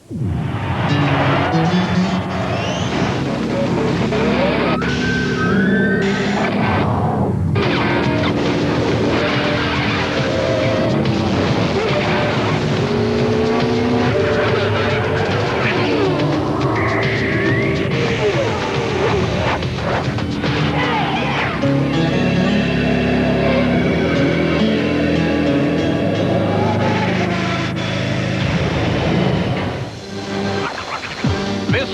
This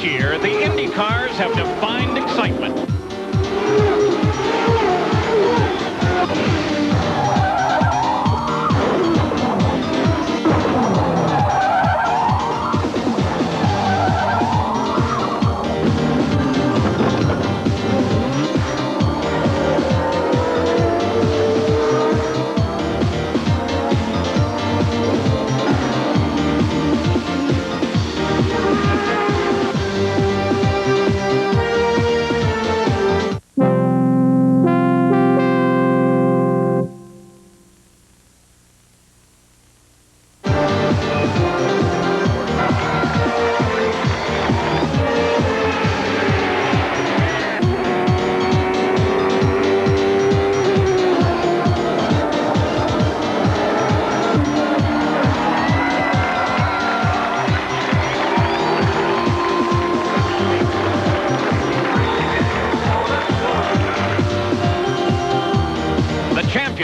year, the Indy cars have defined excitement.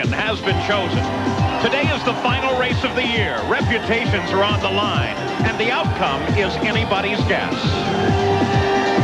Has been chosen. Today is the final race of the year. Reputations are on the line, and the outcome is anybody's guess.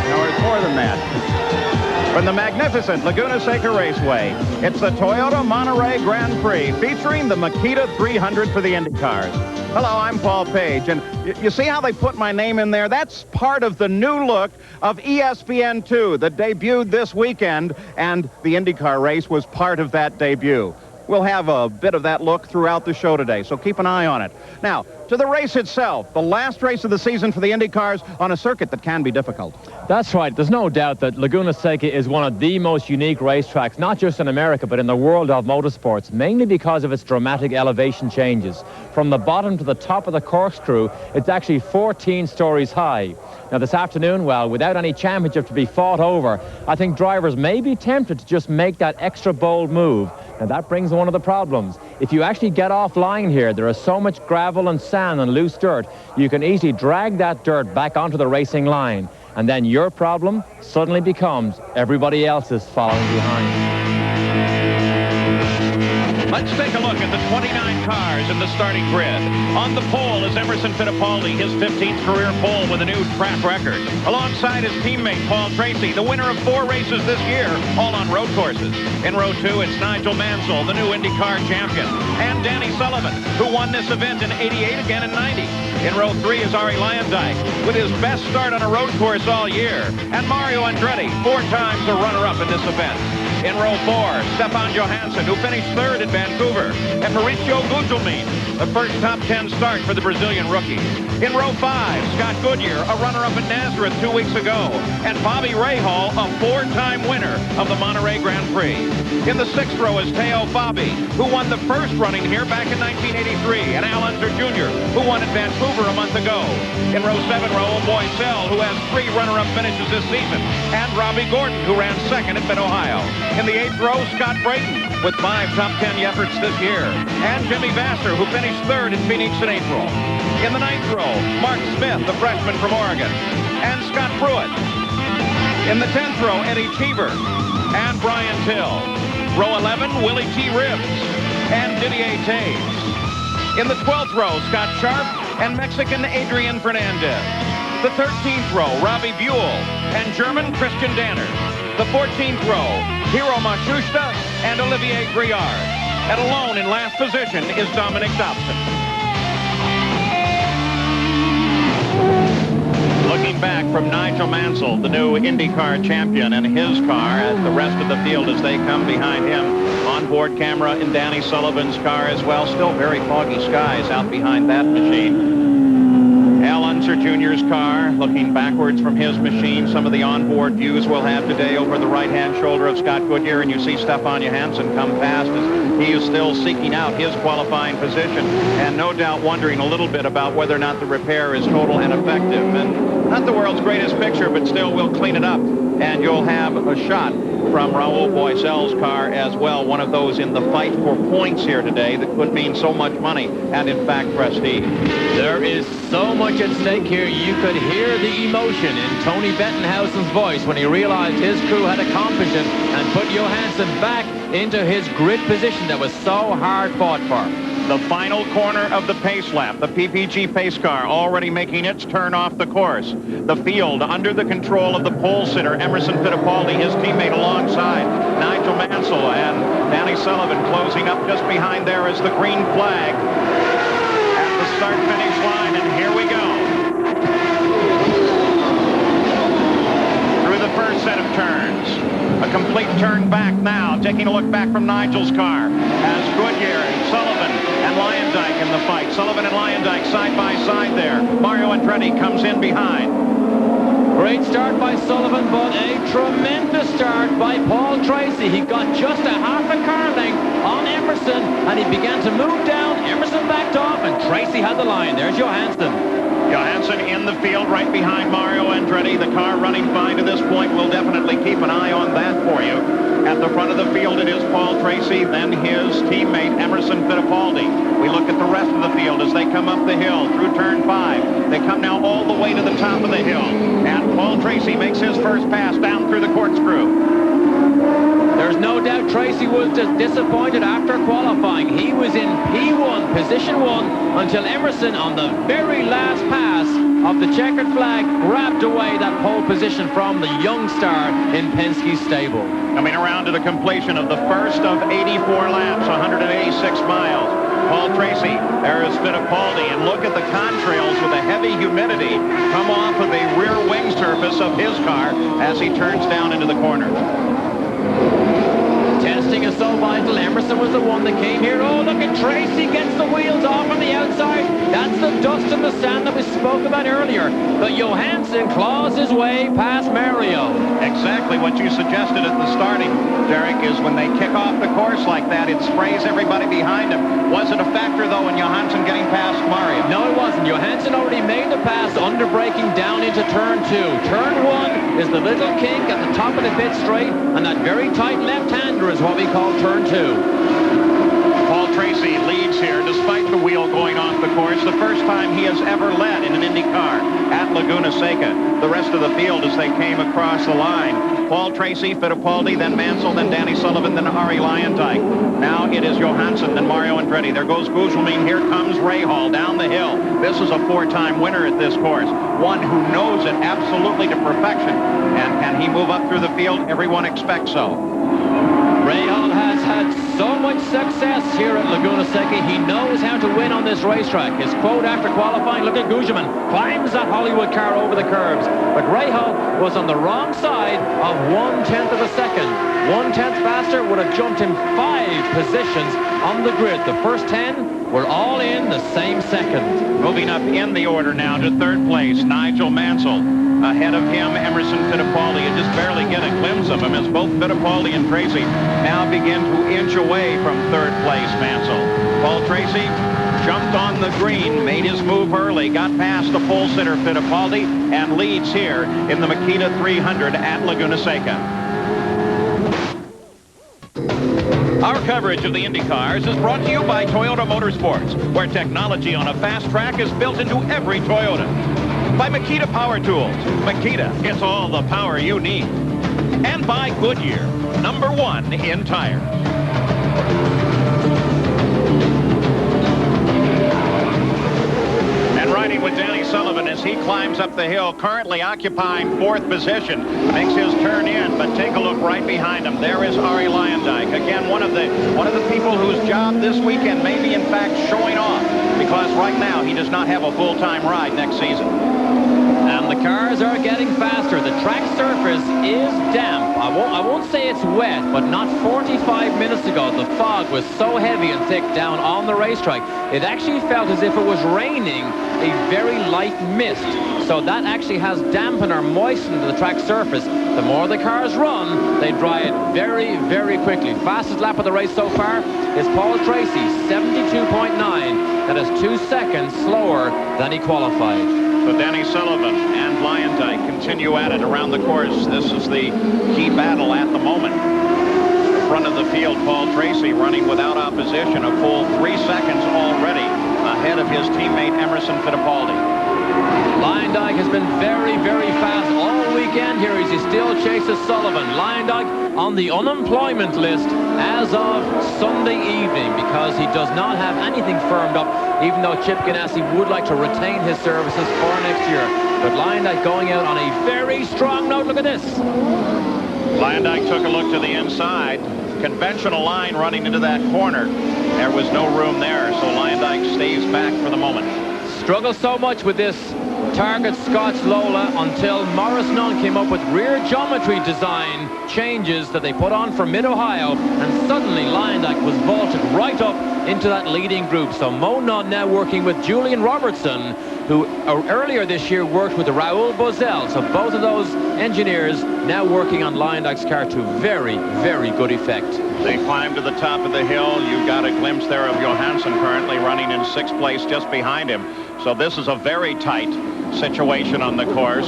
No, it's more than that. From the magnificent Laguna Seca Raceway, it's the Toyota Monterrey Grand Prix featuring the Makita 300 for the IndyCars. Hello, I'm Paul Page, and you see how they put my name in there? That's part of the new look of ESPN2 that debuted this weekend, and the IndyCar race was part of that debut. We'll have a bit of that look throughout the show today, so keep an eye on it. Now, to the race itself, the last race of the season for the IndyCars on a circuit that can be difficult. That's right. There's no doubt that Laguna Seca is one of the most unique racetracks, not just in America, but in the world of motorsports, mainly because of its dramatic elevation changes. From the bottom to the top of the corkscrew, it's actually 14 stories high. Now, this afternoon, well, without any championship to be fought over, I think drivers may be tempted to just make that extra bold move. Now, that brings one of the problems. If you actually get offline here, there is so much gravel and sand and loose dirt, you can easily drag that dirt back onto the racing line. And then your problem suddenly becomes everybody else's following behind. Let's take a look at the 29 cars in the starting grid. On the pole is Emerson Fittipaldi, his 15th career pole with a new track record. Alongside his teammate, Paul Tracy, the winner of 4 races this year, all on road courses. In row 2, it's Nigel Mansell, the new IndyCar champion, and Danny Sullivan, who won this event in '88, again in '90. In row 3 is Arie Luyendyk, with his best start on a road course all year, and Mario Andretti, 4 times a runner-up in this event. In row 4, Stefan Johansson, who finished 3rd in Vancouver, and Mauricio Gugelmin, the first top 10 start for the Brazilian rookie. In row 5, Scott Goodyear, a runner-up in Nazareth 2 weeks ago, and Bobby Rahal, a 4-time winner of the Monterrey Grand Prix. In the 6th row is Teo Fabi, who won the first running here back in 1983, and Al Unser Jr., who won in Vancouver a month ago. In row 7, Raul Boesel, who has 3 runner-up finishes this season, and Robbie Gordon, who ran 2nd at Mid-Ohio. In the 8th row, Scott Brayton, with 5 top 10 efforts this year, and Jimmy Vasser, who finished 3rd in Phoenix in April. In the 9th row, Mark Smith, the freshman from Oregon, and Scott Pruitt. In the 10th row, Eddie Cheever and Brian Till. Row 11, Willie T. Ribbs and Didier Taves. In the 12th row, Scott Sharp and Mexican Adrian Fernandez. The 13th row, Robbie Buell and German Christian Danner. The 14th row, Hiro Matsushita and Olivier Griard. And alone in last position is Dominic Dobson. Looking back from Nigel Mansell, the new IndyCar champion, and his car, and the rest of the field as they come behind him. Onboard camera in Danny Sullivan's car as well. Still very foggy skies out behind that machine. Al Unser Jr. Jr.'s car, looking backwards from his machine. Some of the onboard views we'll have today over the right-hand shoulder of Scott Goodyear, and you see Stefan Johansson come past as he is still seeking out his qualifying position, and no doubt wondering a little bit about whether or not the repair is total and effective. And not the world's greatest picture, but still we'll clean it up, and you'll have a shot from Raul Boisel's car as well, one of those in the fight for points here today that could mean so much money and, in fact, prestige. There is so much at stake here. You could hear the emotion in Tony Bettenhausen's voice when he realized his crew had accomplished it and put Johansson back into his grid position that was so hard fought for. The final corner of the pace lap, the PPG pace car already making its turn off the course. The field under the control of the pole sitter, Emerson Fittipaldi, his teammate alongside, Nigel Mansell, and Danny Sullivan closing up just behind there is the green flag at the start-finish line, and here we go. Through the first set of turns. A complete turn back now, taking a look back from Nigel's car as Goodyear and Sullivan and Leyendijk in the fight. Sullivan and Leyendijk side by side there. Mario Andretti comes in behind. Great start by Sullivan, but a tremendous start by Paul Tracy. He got just a half a car length on Emerson, and he began to move down. Emerson backed off, and Tracy had the line. There's Johansson. Johansson in the field right behind Mario Andretti. The car running fine to this point. We'll definitely keep an eye on that for you. At the front of the field, it is Paul Tracy, then his teammate Emerson Fittipaldi. We look at the rest of the field as they come up the hill through turn 5. They come now all the way to the top of the hill. And Paul Tracy makes his first pass down through the corkscrew. There's no doubt Tracy was disappointed after qualifying. He was in P1, position 1, until Emerson on the very last pass of the checkered flag grabbed away that pole position from the young star in Penske's stable. Coming around to the completion of the first of 84 laps, 186 miles. Paul Tracy, there is Fittipaldi, and look at the contrails with the heavy humidity come off of the rear wing surface of his car as he turns down into the corner. Testing is so vital. Emerson was the one that came here. Oh, look at Tracy gets the wheels off on the outside. That's the dust and the sand that we spoke about earlier. But Johansson claws his way past Mario. Exactly what you suggested at the starting, Derek, is when they kick off the course like that, it sprays everybody behind him. Was it a factor, though, in Johansson getting past Mario? No, it wasn't. Johansson already made the pass under braking down into turn 2. Turn 1 is the little kink at the top of the pit straight, and that very tight left-hander is what we call turn 2. Paul Tracy leads here despite the wheel going off the course. The first time he has ever led in an IndyCar at Laguna Seca. The rest of the field as they came across the line. Paul Tracy, Fittipaldi, then Mansell, then Danny Sullivan, then Arie Leyendijk. Now it is Johansson, then Mario Andretti. There goes Guzman. Here comes Rahal down the hill. This is a 4-time winner at this course. One who knows it absolutely to perfection. And can he move up through the field? Everyone expects so. Rahal has had so much success here at Laguna Seca. He knows how to win on this racetrack. His quote after qualifying, look at Guzman, climbs that Hollywood car over the curbs. But Rahal was on the wrong side of 1/10 of a second. 1/10 faster would have jumped him 5 positions on the grid. The first 10 were all in the same second. Moving up in the order now to third place, Nigel Mansell. Ahead of him, Emerson Fittipaldi. You just barely get a glimpse of him as both Fittipaldi and Tracy now begin to inch away from third place, Mansell. Paul Tracy jumped on the green, made his move early, got past the pole sitter Fittipaldi, and leads here in the Makita 300 at Laguna Seca. Our coverage of the IndyCars is brought to you by Toyota Motorsports, where technology on a fast track is built into every Toyota. By Makita Power Tools. Makita, it's all the power you need. And by Goodyear, #1 in tires. And riding with Danny Sullivan as he climbs up the hill, currently occupying 4th position. Makes his turn in, but take a look right behind him. There is Arie Leyendijk. Again, one of the people whose job this weekend may be in fact showing off, because right now he does not have a full-time ride next season. And the cars are getting faster. The track surface is damp. I won't say it's wet, but not 45 minutes ago, the fog was so heavy and thick down on the racetrack. It actually felt as if it was raining a very light mist. So that actually has dampened or moistened the track surface. The more the cars run, they dry it very, very quickly. Fastest lap of the race so far is Paul Tracy, 72.9. That is 2 seconds slower than he qualified. So Danny Sullivan and Lyondike continue at it around the course. This is the key battle at the moment. Front of the field, Paul Tracy running without opposition, a full 3 seconds already ahead of his teammate Emerson Fittipaldi. Lyondike has been very, very fast all weekend here as he still chases Sullivan. Lyondike on the unemployment list as of Sunday evening because he does not have anything firmed up, even though Chip Ganassi would like to retain his services for next year. But Lyondike going out on a very strong note. Look at this. Lyondike took a look to the inside. Conventional line running into that corner. There was no room there, so Lyondike stays back for the moment. Struggled so much with this Target Scotch Lola until Morris Nunn came up with rear geometry design changes that they put on for Mid-Ohio, and suddenly Lyondike was vaulted right up into that leading group. So Mo Nunn now working with Julian Robertson, who earlier this year worked with Raoul Boesel. So both of those engineers now working on Lyondike's car to very, very good effect. They climb to the top of the hill. You got a glimpse there of Johansson currently running in 6th place just behind him. So this is a very tight situation on the course.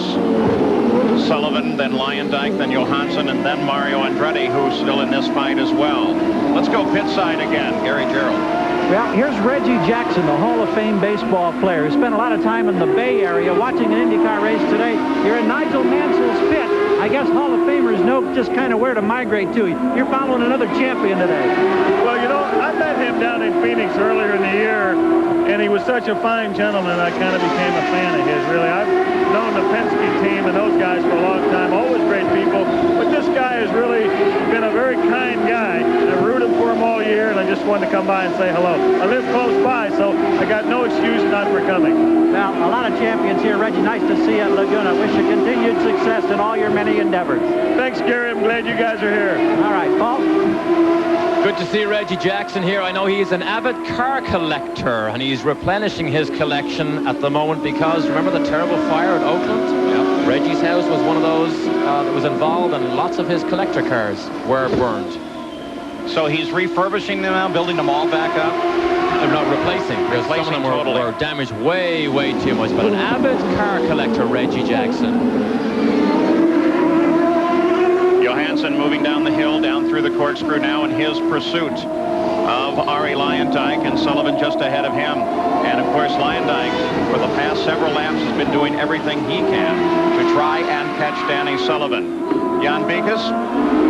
Sullivan, then Lyondike, then Johansson, and then Mario Andretti, who's still in this fight as well. Let's go pit side again. Gary Gerald. Well, here's Reggie Jackson, the Hall of Fame baseball player, who spent a lot of time in the Bay Area watching an IndyCar race today. You're in Nigel Mansell's pit. I guess Hall of Famers know just kind of where to migrate to. You're following another champion today. Well, you know, I met him down in Phoenix earlier in the year, and he was such a fine gentleman, I kind of became a fan of his, really. I've known the Penske team and those guys for a long time, always great people, but this guy has really been a very kind guy. I rooted for him all year, and I just wanted to come by and say hello. I live close by, so I got no excuse not for coming. Now, a lot of champions here. Reggie, nice to see you at Laguna. Wish you continued success in all your many endeavors. Thanks, Gary. I'm glad you guys are here. All right, Paul. Good to see Reggie Jackson here. I know he's an avid car collector, and he's replenishing his collection at the moment because, remember the terrible fire at Oakland? Yeah. Reggie's house was one of those that was involved, and lots of his collector cars were burned. So he's refurbishing them now, building them all back up? No, replacing. Some of them were damaged way, way too much. But an avid car collector, Reggie Jackson. Johansson moving down the hill, down through the corkscrew now in his pursuit of Arie Lyondike, and Sullivan just ahead of him. And of course, Lyondike, for the past several laps, has been doing everything he can to try and catch Danny Sullivan. Jan Beekes?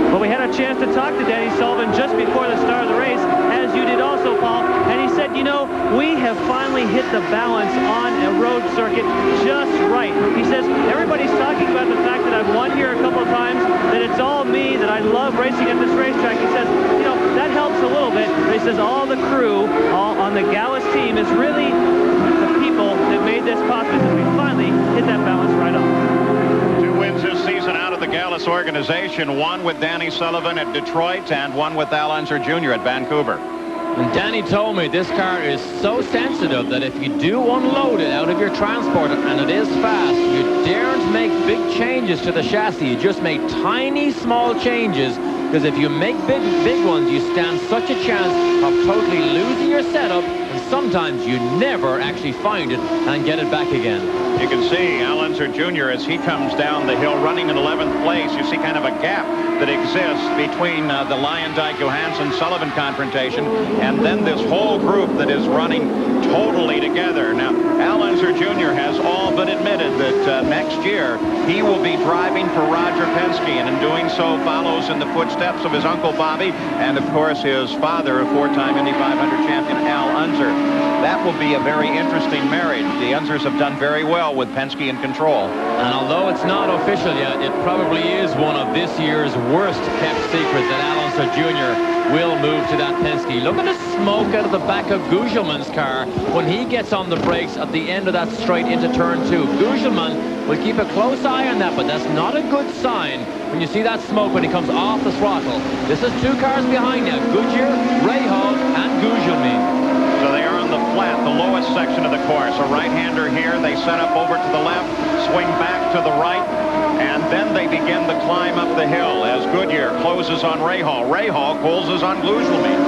Well, we had a chance to talk to Danny Sullivan just before the start of the race, as you did also, Paul, and he said, you know, we have finally hit the balance on a road circuit just right. He says, everybody's talking about the fact that I've won here a couple of times, that it's all me, that I love racing at this racetrack. He says, you know, that helps a little bit, but he says all the crew all on the Gallus team is really the people that made this possible, and we finally hit that balance right on. 2 wins this season out of the Gallus organization, one with Danny Sullivan at Detroit and one with Al Unser Jr. at Vancouver. And Danny told me this car is so sensitive that if you do unload it out of your transport and it is fast, you daren't make big changes to the chassis. You just make tiny, small changes, because if you make big ones, you stand such a chance of totally losing your setup, and sometimes you never actually find it and get it back again. You can see Al Unser Jr. as he comes down the hill running in 11th place. You see kind of a gap that exists between the Lyondike-Johansson-Sullivan confrontation and then this whole group that is running totally together. Now, Al Unser Jr. has all but admitted that next year he will be driving for Roger Penske, and in doing so follows in the footsteps of his uncle Bobby and, of course, his father, a 4-time Indy 500 champion, Al Unser. That will be a very interesting marriage. The Unsers have done very well with Penske in control. And although it's not official yet, it probably is one of this year's worst kept secrets that Al Unser Jr. will move to that Penske. Look at the smoke out of the back of Gugelmin's car when he gets on the brakes at the end of that straight into turn 2. Gugelmin will keep a close eye on that, but that's not a good sign when you see that smoke when he comes off the throttle. This is 2 cars behind now, Goodyear, Rahal, and Gugelmin. So they are on the flat, the lowest section of the course. A right-hander here. They set up over to the left, swing back to the right, and then they begin the climb up the hill as Goodyear closes on Rahal. Rahal closes on Gugelmin.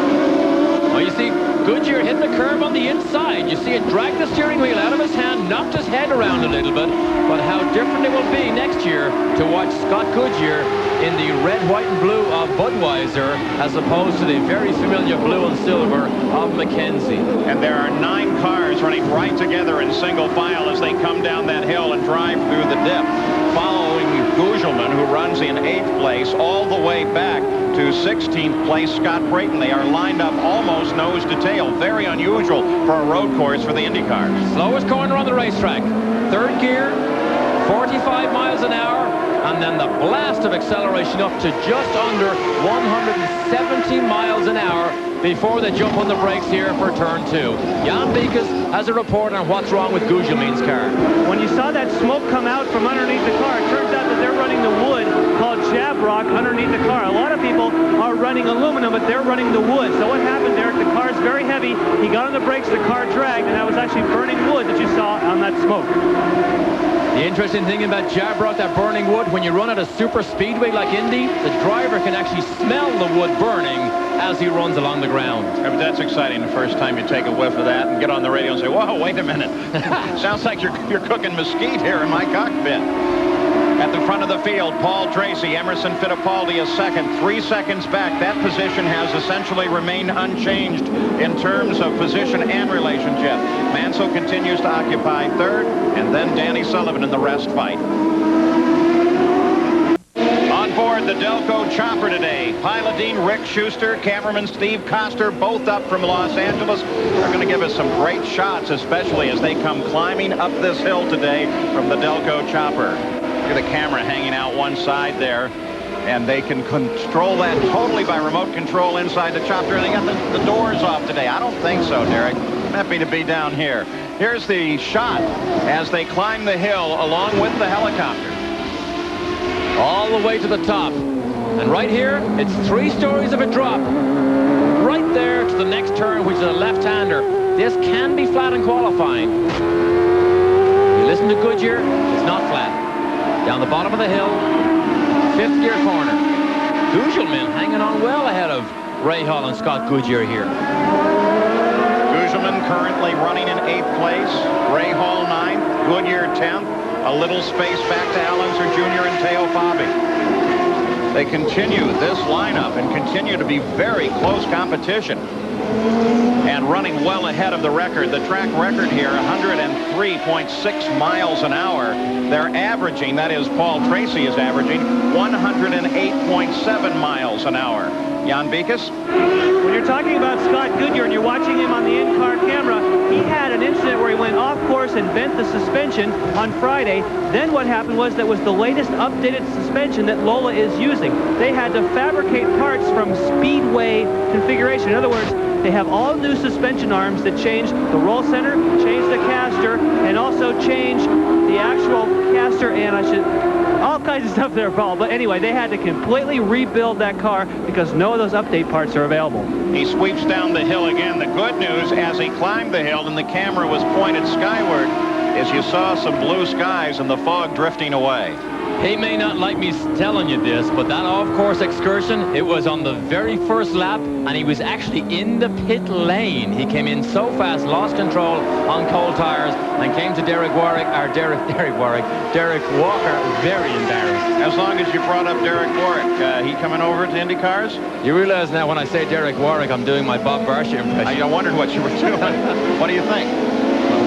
Well, you see Goodyear hit the curb on the inside. You see it drag the steering wheel out of his hand, knocked his head around a little bit. But how different it will be next year to watch Scott Goodyear in the red, white, and blue of Budweiser as opposed to the very familiar blue and silver of Mackenzie. And there are 9 cars running right together in single file as they come down that hill and drive through the dip, following Gugelmin, who runs in 8th place, all the way back to 16th place Scott Brayton. They are lined up almost nose to tail. Very unusual for a road course for the IndyCar. Slowest corner on the racetrack. 3rd gear, 45 miles an hour, and then the blast of acceleration up to just under 170 miles an hour before they jump on the brakes here for turn 2. Jan Beekes has a report on what's wrong with Gugelmin's car. When you saw that smoke come out from underneath the car, it turns out that they're running the wood called Jabrock underneath the car. A lot of people are running aluminum, but they're running the wood. So what happened, Derek? The car's very heavy. He got on the brakes, the car dragged, and that was actually burning wood that you saw on that smoke. The interesting thing about Jabrock, that burning wood, when you run at a super speedway like Indy, the driver can actually smell the wood burning as he runs along the ground. Yeah, but that's exciting the first time you take a whiff of that and get on the radio and say, whoa, wait a minute. Sounds like you're cooking mesquite here in my cockpit. At the front of the field, Paul Tracy, Emerson Fittipaldi is second, 3 seconds back. That position has essentially remained unchanged in terms of position and relationship. Mansell continues to occupy 3rd, and then Danny Sullivan in the rest fight. On board the Delco chopper today, Pilot Dean Rick Schuster, cameraman Steve Koster, both up from Los Angeles. They're going to give us some great shots, especially as they come climbing up this hill today from the Delco chopper. Look at the camera hanging out one side there, and they can control that totally by remote control inside the chopper. And they got the doors off today. I don't think so, Derek. I'm happy to be down here. Here's the shot as they climb the hill along with the helicopter. All the way to the top. And right here, it's 3 stories of a drop. Right there to the next turn, which is a left-hander. This can be flat in qualifying. You listen to Goodyear, it's not flat. Down the bottom of the hill, 5th gear corner. Gugelmin hanging on well ahead of Rahal and Scott Goodyear here. Gugelmin currently running in 8th place. Rahal 9th, Goodyear 10th. A little space back to Alonso Jr. and Teo Fabi. They continue this lineup and continue to be very close competition. And running well ahead of the record. The track record here, 103.6 miles an hour. They're averaging, that is, Paul Tracy is averaging 108.7 miles an hour. Jan Beekes? When you're talking about Scott Goodyear and you're watching him on the in-car camera, he had an incident where he went off course and bent the suspension on Friday. Then what happened was that was the latest updated suspension that Lola is using. They had to fabricate parts from Speedway configuration. In other words, they have all new suspension arms that change the roll center, change the caster, and also change the actual caster, and all kinds of stuff there, Paul. But anyway, they had to completely rebuild that car because no of those update parts are available. He sweeps down the hill again. The good news, as he climbed the hill and the camera was pointed skyward, is you saw some blue skies and the fog drifting away. He may not like me telling you this, but that off-course excursion, it was on the very first lap, and he was actually in the pit lane. He came in so fast, lost control on cold tires, and came to Derek Warwick, very embarrassed. As long as you brought up Derek Warwick, he coming over to IndyCars? You realize now when I say Derek Warwick, I'm doing my Bob Barsha impression. I wondered what you were doing. What do you think?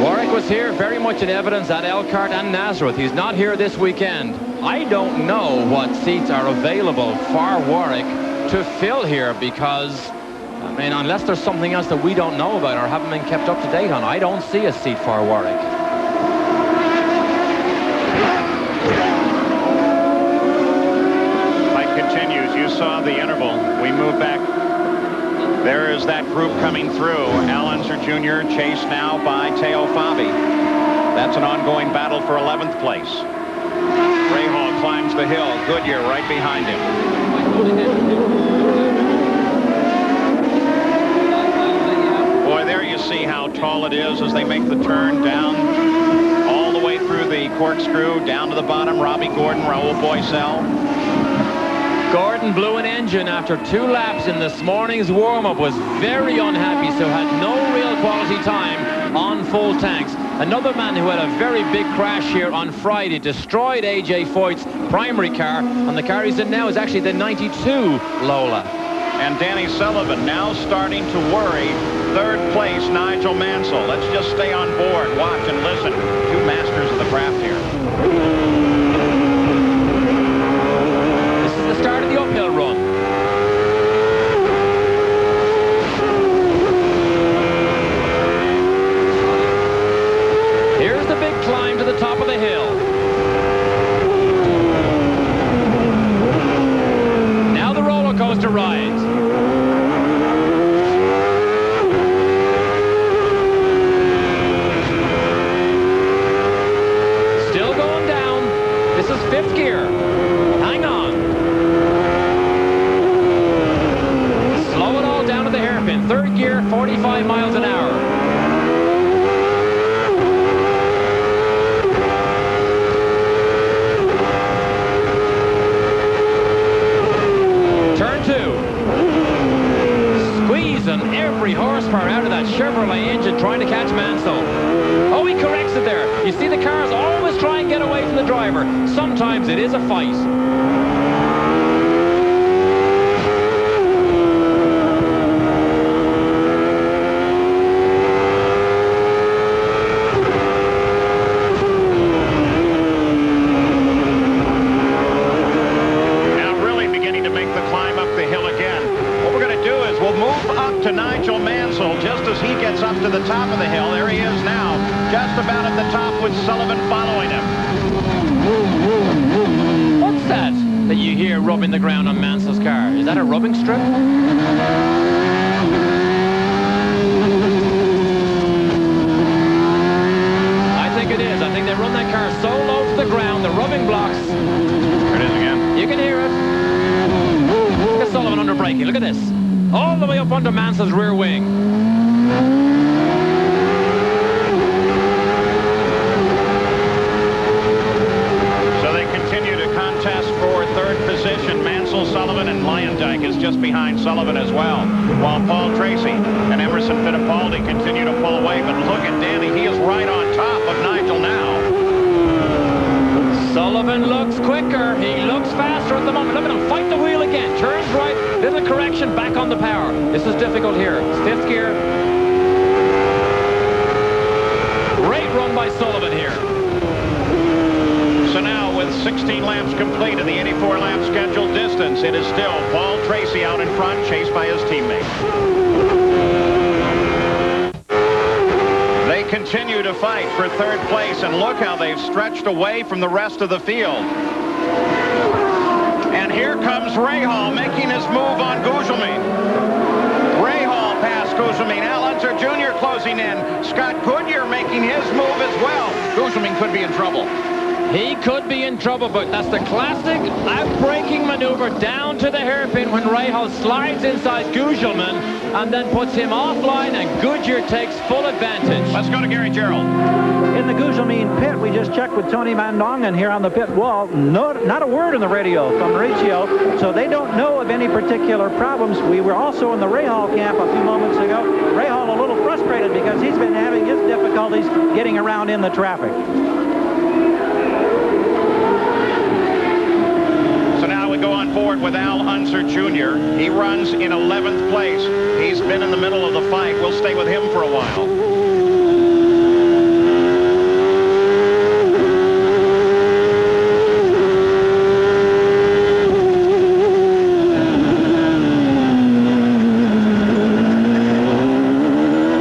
Warwick was here very much in evidence at Elkhart and Nazareth. He's not here this weekend. I don't know what seats are available for Warwick to fill here because, I mean, unless there's something else that we don't know about or haven't been kept up to date on, I don't see a seat for Warwick. Fight continues. You saw the interval. We move back group coming through. Al Unser Jr. chased now by Teo Fabi. That's an ongoing battle for 11th place. Rahal climbs the hill. Goodyear right behind him. Boy, there you see how tall it is as they make the turn down all the way through the corkscrew, down to the bottom. Robbie Gordon, Raul Boisel. Gordon blew an engine after 2 laps in this morning's warm-up, was very unhappy, so had no real quality time on full tanks. Another man who had a very big crash here on Friday, destroyed A.J. Foyt's primary car, and the car he's in now is actually the 92 Lola. And Danny Sullivan now starting to worry. 3rd place, Nigel Mansell. Let's just stay on board, watch and listen. 2 masters of the craft here. This is the start of the uphill run. Here's the big climb to the top of the hill. Now the roller coaster ride. Still going down. This is 5th gear. Hang on. Slow it all down to the hairpin. 3rd gear, 45 miles an hour. Every horsepower out of that Chevrolet engine trying to catch Mansell. Oh, he corrects it there. You see the cars always try and get away from the driver. Sometimes it is a fight. Now really beginning to make the climb up the hill again. What we're going to do is we'll move up to Nigel Mansell just as he gets up to the top of the hill. There he is now, just about at the top with Sullivan following him. What's that you hear rubbing the ground on Mansell's car? Is that a rubbing strip? I think it is. I think they run that car so low to the ground, the rubbing blocks. There it is again. You can hear it. Look at Sullivan under braking. Look at this. All the way up under Mansell's rear wing. So they continue to contest for 3rd position. Mansell, Sullivan, and Leyendijk is just behind Sullivan as well. While Paul Tracy and Emerson Fittipaldi continue to pull away. But look at Danny. He is right on top of Nigel now. Sullivan looks quicker. He looks faster at the moment. Look at him fight the wheel again. Turns right. Little correction back on the power. This is difficult here. It's 5th gear. Great run by Sullivan here. So now with 16 laps complete in the 84-lap scheduled distance, it is still Paul Tracy out in front, chased by his teammate. They continue to fight for 3rd place, and look how they've stretched away from the rest of the field. And here comes Rahal making his move on Gugelmin. Rahal past Gugelmin. Al Unser Jr. closing in. Scott Goodyear making his move as well. Gugelmin could be in trouble. He could be in trouble, but that's the classic out-braking maneuver down to the hairpin when Rahal slides inside Gugelmin and then puts him offline, and Goodyear takes full advantage. Let's go to Gary Gerald. In the Gugelmin pit, we just checked with Tony Mandongan here on the pit wall. Not a word on the radio from Mauricio, so they don't know of any particular problems. We were also in the Rahal camp a few moments ago. Rahal a little frustrated because he's been having his difficulties getting around in the traffic. Go on board with Al Unser Jr. He runs in 11th place. He's been in the middle of the fight. We'll stay with him for a while.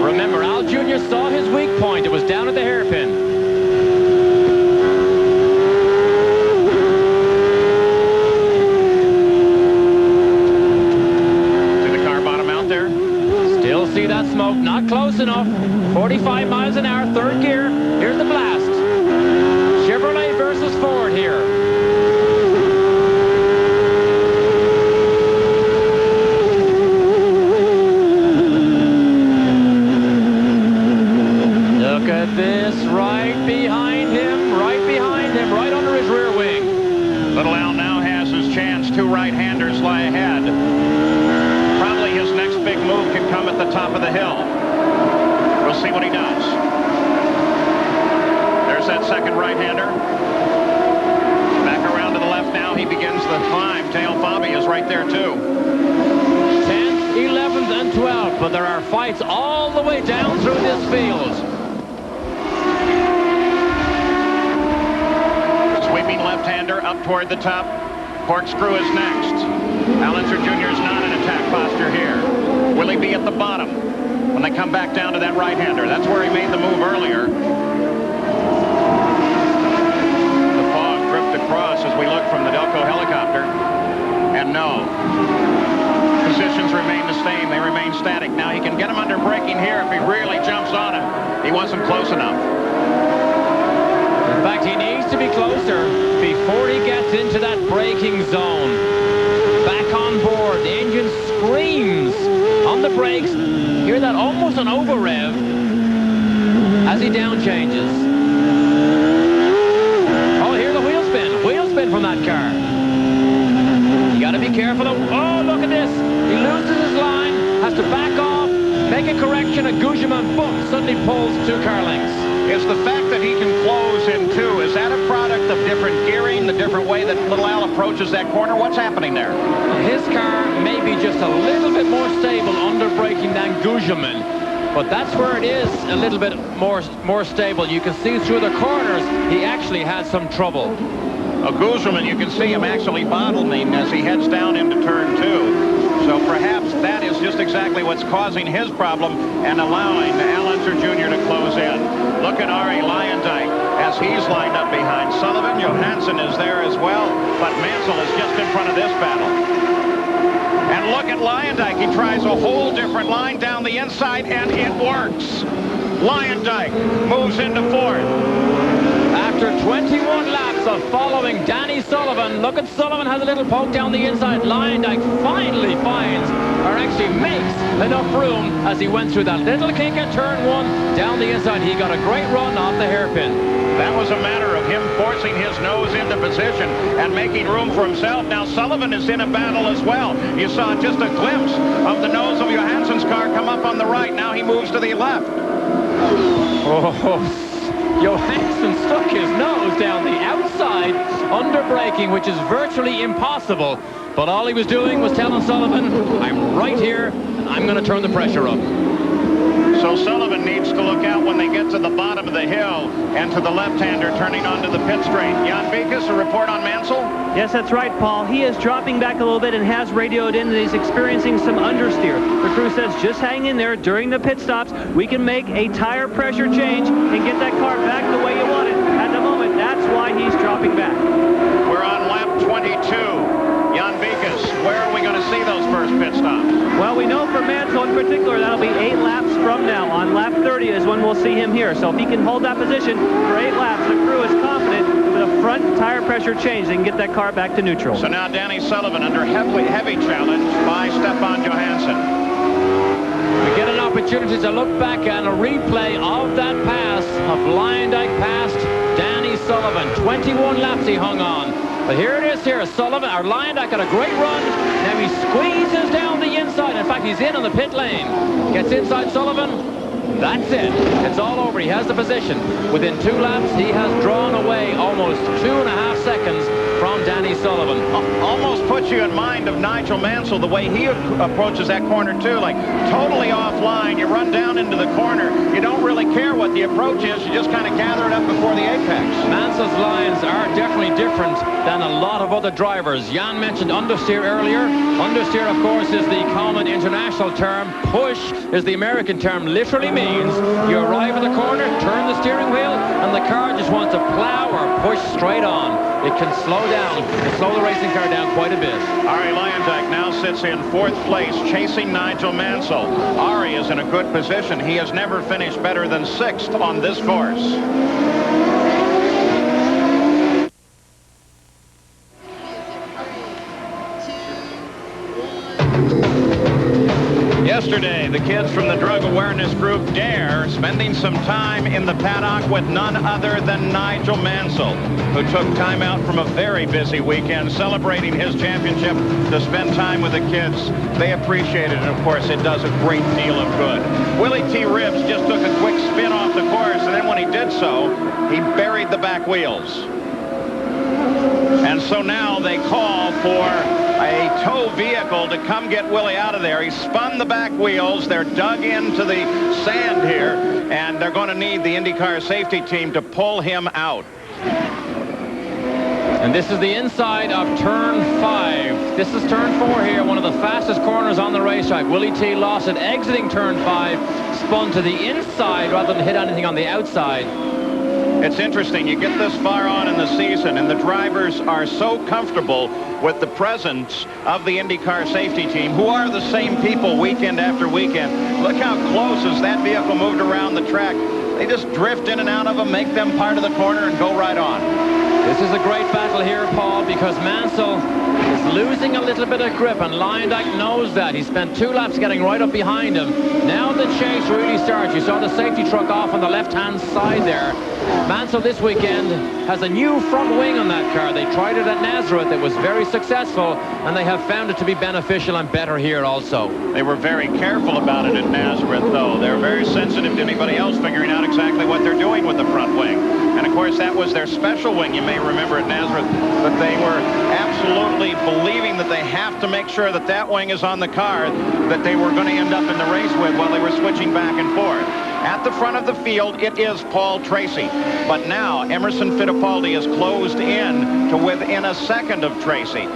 Remember, Al Jr. saw his weak point. It was down at the hairpin. Little Al now has his chance. Two right-handers lie ahead. Probably his next big move can come at the top of the hill. We'll see what he does. There's that second right-hander. Back around to the left now. He begins the climb. Teo Fabi is right there, too. 10th, 11th, and 12th, but there are fights all the way down through this field. Sweeping left-hander up toward the top. Corkscrew is next. Al Unser Jr. is not in attack posture here. Will he be at the bottom when they come back down to that right-hander? That's where he made the move earlier. The fog drifted across as we look from the Delco helicopter. And no. Positions remain the same. They remain static. Now he can get him under braking here if he really jumps on him. He wasn't close enough. In fact, he needs to be closer before he gets into that braking zone. Back on board. The engine screams on the brakes. Hear that almost an over rev as he down changes. Oh, hear the wheel spin. Wheel spin from that car. You got to be careful. Oh, look at this. He loses his line, has to back off, make a correction, and Gugelmin, boom, suddenly pulls 2 car lengths. Is the fact that he can close in 2, is that a product of different gearing, the different way that Little Al approaches that corner? What's happening there? His car may be just a little bit more stable under braking than Gugelmin, but that's where it is a little bit more stable. You can see through the corners he actually has some trouble. Gugelmin, you can see him actually bottling as he heads down into turn 2. So perhaps that is just exactly what's causing his problem and allowing Al Unser Jr. to close in. Look at Ari Luyendyk as he's lined up behind Sullivan. Johansson is there as well, but Mansell is just in front of this battle. And look at Luyendyk. He tries a whole different line down the inside, and it works. Luyendyk moves into 4th. After 21 laps of following Danny Sullivan, look at Sullivan has a little poke down the inside. Luyendyk finally finds, or actually makes, enough room as he went through that little kink at turn 1 down the inside. He got a great run off the hairpin. That was a matter of him forcing his nose into position and making room for himself. Now Sullivan is in a battle as well. You saw just a glimpse of the nose of Johansson's car come up on the right. Now he moves to the left. Oh, Johansson stuck his nose down the outside under braking, which is virtually impossible. But all he was doing was telling Sullivan, I'm right here, and I'm going to turn the pressure up. So Sullivan needs to look out when they get to the bottom of the hill and to the left-hander turning onto the pit straight. Jan Beekes, a report on Mansell? Yes, that's right, Paul. He is dropping back a little bit and has radioed in that he's experiencing some understeer. The crew says just hang in there during the pit stops. We can make a tire pressure change and get that car back the way you want it. At the moment, that's why he's dropping back. We're on lap 22. Jan Beekes, where are we going to see those first pit stops? Well, we know for Mansell in particular, that'll be 8 laps from now. On lap 30 is when we'll see him here. So if he can hold that position for 8 laps, the crew is confident with a front tire pressure change, they can get that car back to neutral. So now Danny Sullivan under heavy challenge by Stefan Johansson. We get an opportunity to look back and a replay of that pass of Luyendyk past Danny Sullivan. 21 laps he hung on. But here it is here. Sullivan, or Luyendyk got a great run. Now he squeezes down the inside. In fact, he's in on the pit lane. Gets inside Sullivan. That's it. It's all over. He has the position. Within 2 laps, he has drawn away almost 2.5 seconds from Danny Sullivan. Almost puts you in mind of Nigel Mansell, the way he approaches that corner, too. Like, totally offline. You run down into the corner. You don't really care what the approach is. You just kind of gather it up before the apex. Mansell's lines are definitely different than a lot of other drivers. Jan mentioned understeer earlier. Understeer, of course, is the common international term. Push is the American term. Literally means you arrive at the corner, turn the steering wheel, and the car just wants to plow or push straight on. It can slow down. It can slow the racing car down quite a bit. Ari Luyendyk now sits in 4th place, chasing Nigel Mansell. Ari is in a good position. He has never finished better than 6th on this course. Yesterday, the kids from the drug awareness group DARE spending some time in the paddock with none other than Nigel Mansell, who took time out from a very busy weekend celebrating his championship to spend time with the kids. They appreciate it, and of course, it does a great deal of good. Willie T. Ribbs just took a quick spin off the course, and then when he did so, he buried the back wheels. And so now they call for a tow vehicle to come get Willie out of there. He spun the back wheels. They're dug into the sand here, and they're going to need the IndyCar safety team to pull him out. And this is the inside of turn 5. This is turn 4 here, one of the fastest corners on the racetrack. Willie T. lost it exiting turn 5, spun to the inside rather than hit anything on the outside. It's interesting, you get this far on in the season and the drivers are so comfortable with the presence of the IndyCar safety team, who are the same people weekend after weekend. Look how close as that vehicle moved around the track. They just drift in and out of them, make them part of the corner, and go right on. This is a great battle here, Paul, because Mansell is losing a little bit of grip, and Lyondike knows that. He spent 2 laps getting right up behind him. Now the chase really starts. You saw the safety truck off on the left-hand side there. Mansell this weekend has a new front wing on that car. They tried it at Nazareth. It was very successful, and they have found it to be beneficial and better here also. They were very careful about it at Nazareth, though. They're very sensitive to anybody else figuring out exactly what they're doing with the front wing. And, of course, that was their special wing, you may remember, at Nazareth, that they were absolutely believing that they have to make sure that that wing is on the car that they were going to end up in the race with while they were switching back and forth. At the front of the field, it is Paul Tracy. But now Emerson Fittipaldi is closed in to within a second of Tracy.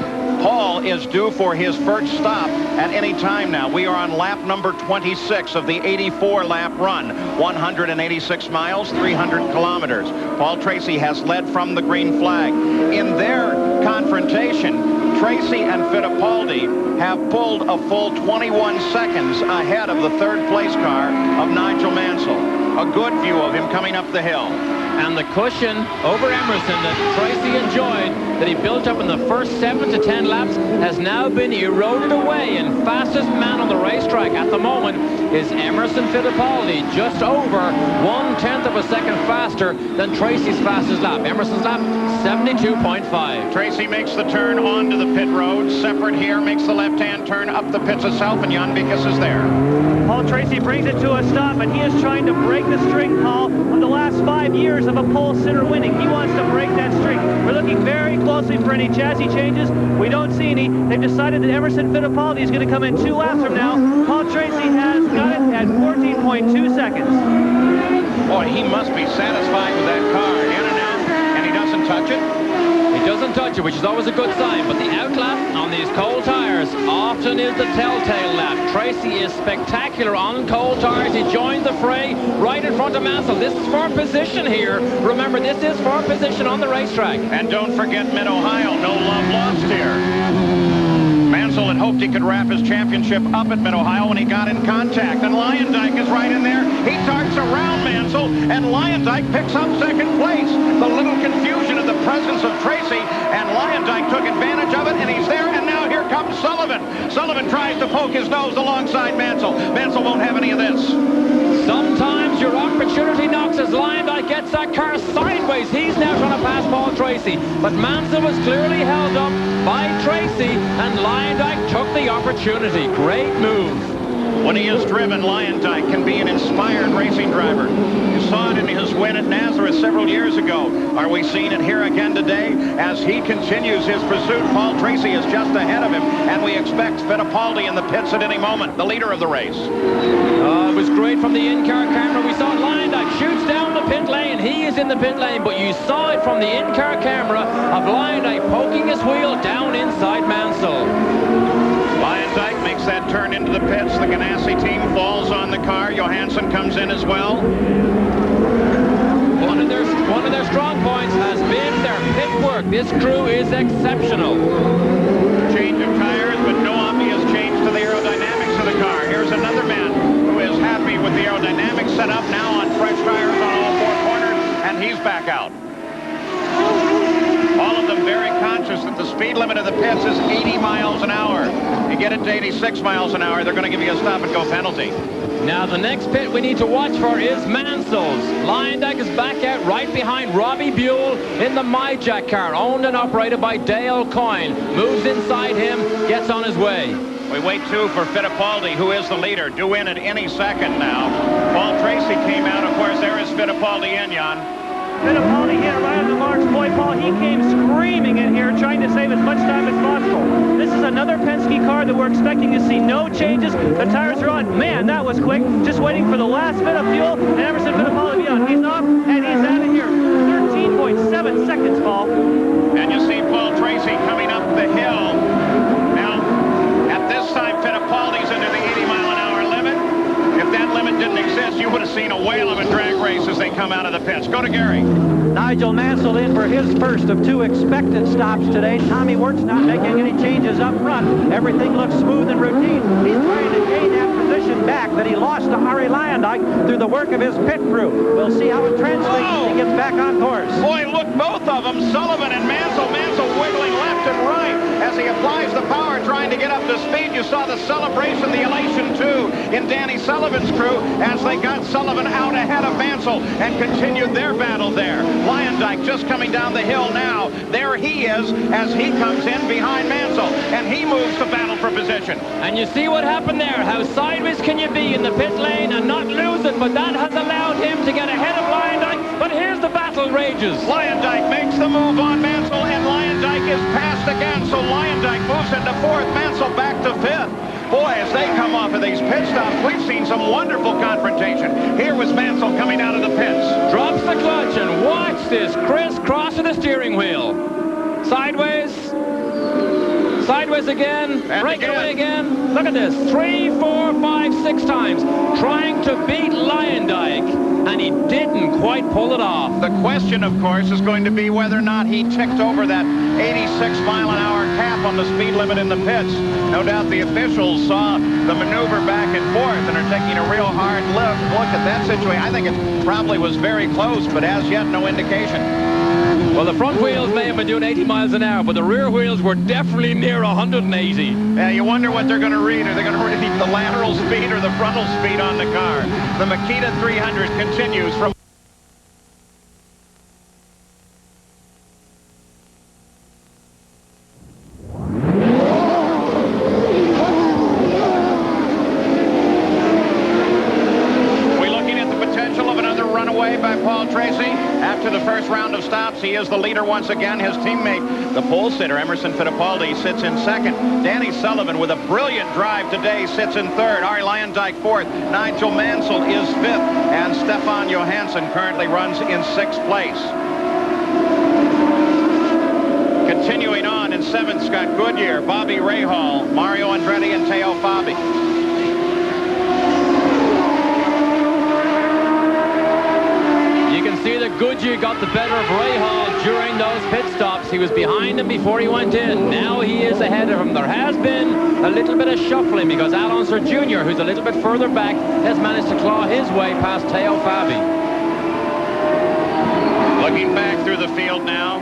Paul is due for his first stop at any time now. We are on lap number 26 of the 84-lap run. 186 miles, 300 kilometers. Paul Tracy has led from the green flag. In their confrontation, Tracy and Fittipaldi have pulled a full 21 seconds ahead of the third-place car of Nigel Mansell. A good view of him coming up the hill. And the cushion over Emerson that Tracy enjoyed, that he built up in the first 7 to 10 laps, has now been eroded away. And fastest man on the racetrack at the moment is Emerson Fittipaldi, just over 1/10 of a second faster than Tracy's fastest lap. Emerson's lap, 72.5. Tracy makes the turn onto the pit road. Separate here makes the left-hand turn up the pits itself, and Jan Vikas is there. Paul Tracy brings it to a stop, and he is trying to break the streak, Paul, of the last 5 years of a pole sitter winning. He wants to break that streak. We're looking very closely for any chassis changes. We don't see any. They've decided that Emerson Fittipaldi is going to come in 2 laps from now. Paul Tracy has got it at 14.2 seconds. Boy, he must be satisfied with that car. In and out, and he doesn't touch it. He doesn't touch it, which is always a good sign, but the outlap on these cold tires often is the telltale lap. Tracy is spectacular on cold tires. He joined the fray right in front of Mansell. This is for position here. Remember, this is for position on the racetrack. And don't forget Mid-Ohio, no love lost here. Mansell had hoped he could wrap his championship up at Mid-Ohio when he got in contact. And Lyondike is right in there. He darts around Mansell, and Lyondike picks up second place. The little confusion of the presence of Tracy, and Lyondike took advantage of it, and he's there, and now here comes Sullivan. Sullivan tries to poke his nose alongside Mansell. Mansell won't have any of this. Sometimes your opportunity knocks as Lyondike gets that car sideways. He's now trying to pass Paul Tracy, but Mansell was clearly held up by Tracy, and Lyondike took the opportunity. Great move. When he is driven, Lyondike can be an inspired racing driver. You saw it in his win at Nazareth several years ago. Are we seeing it here again today? As he continues his pursuit, Paul Tracy is just ahead of him, and we expect Fittipaldi in the pits at any moment, the leader of the race. It was great from the in-car camera. We saw Lyondike shoots down the pit lane. He is in the pit lane, but you saw it from the in-car camera of Lyondike poking his wheel down inside Mansell. Lyondike makes that turn into the pits. The Ganassi team falls on the car. Johansson comes in as well. One of their strong points has been their pit work. This crew is exceptional. Change of tires, but no obvious change to the aerodynamics of the car. Here's another man who is happy with the aerodynamics set up now on fresh tires on all 4 corners, and he's back out. All of them very conscious that the speed limit of the pits is 80 miles an hour. You get it to 86 miles an hour, they're going to give you a stop-and-go penalty. Now, the next pit we need to watch for is Mansell's. Luyendyk is back out right behind Robbie Buell in the MyJack car, owned and operated by Dale Coyne. Moves inside him, gets on his way. We wait, too, for Fittipaldi, who is the leader, due in at any second now. Paul Tracy came out. Of course, there is Fittipaldi in, Jan. Fittipaldi hit right on the marks. Boy, Paul, he came screaming in here, trying to save as much time as possible. This is another Penske car that we're expecting to see no changes. The tires are on. Man, that was quick. Just waiting for the last bit of fuel, and Emerson Fittipaldi be on. He's off, and he's out of here. 13.7 seconds, Paul. And you see Paul Tracy coming up the hill. Now, at this time, Fittipaldi's into the 80-mile-an-hour limit. If that limit didn't exist, you would have seen a whale of a drag race as they come out of the pits. Go to Gary. Nigel Mansell in for his first of 2 expected stops today. Tommy Wirtz not making any changes up front. Everything looks smooth and routine. He's trying to gain that position back that he lost to Arie Luyendyk through the work of his pit crew. We'll see how it translates as he gets back on course. Boy, look, both of them, Sullivan and Mansell. Mansell wiggling left and right as he applies the power, trying to get up to speed. You saw the celebration, the elation, too, in Danny Sullivan's crew as they got Sullivan out ahead of Mansell and continued their battle there. Luyendyk just coming down the hill now. There he is as he comes in behind Mansell, and he moves to battle for position. And you see what happened there. How sideways can you be in the pit lane and not lose it? But that has allowed him to get ahead of Luyendyk. But here's the battle rages. Luyendyk makes the move on Mansell, and Luyendyk is passed again. So Luyendyk moves into 4th, Mansell back to 5th. Boy, as they come off of these pit stops, we've seen some wonderful confrontation. Here was Mansell coming out of the pits. Drops the clutch, and watch this crisscross of the steering wheel. Sideways. Sideways again. And Breakaway again. Look at this. 3, 4, 5, 6 times. Trying to beat Luyendyk, and he didn't quite pull it off. The question, of course, is going to be whether or not he ticked over that 86-mile-an-hour cap on the speed limit in the pits. No doubt the officials saw the maneuver back and forth and are taking a real hard look at that situation. I think it probably was very close, but as yet, no indication. Well, the front wheels may have been doing 80 miles an hour, but the rear wheels were definitely near 180. Yeah, you wonder what they're going to read. Are they going to read the lateral speed or the frontal speed on the car? The Makita 300 continues from... He is the leader once again. His teammate, the pole sitter, Emerson Fittipaldi, sits in 2nd. Danny Sullivan, with a brilliant drive today, sits in 3rd. Arie Luyendyk 4th. Nigel Mansell is 5th. And Stefan Johansson currently runs in 6th place. Continuing on in 7th, Scott Goodyear, Bobby Rahal, Mario Andretti, and Teo Fabi. See that Goodyear got the better of Rahal during those pit stops. He was behind him before he went in. Now he is ahead of him. There has been a little bit of shuffling because Alonso Jr., who's a little bit further back, has managed to claw his way past Teo Fabi. Looking back through the field now,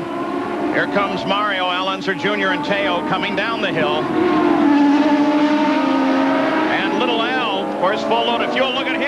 here comes Mario, Alonso Jr., and Teo coming down the hill. And little Al, of course, full load of fuel. Look at him.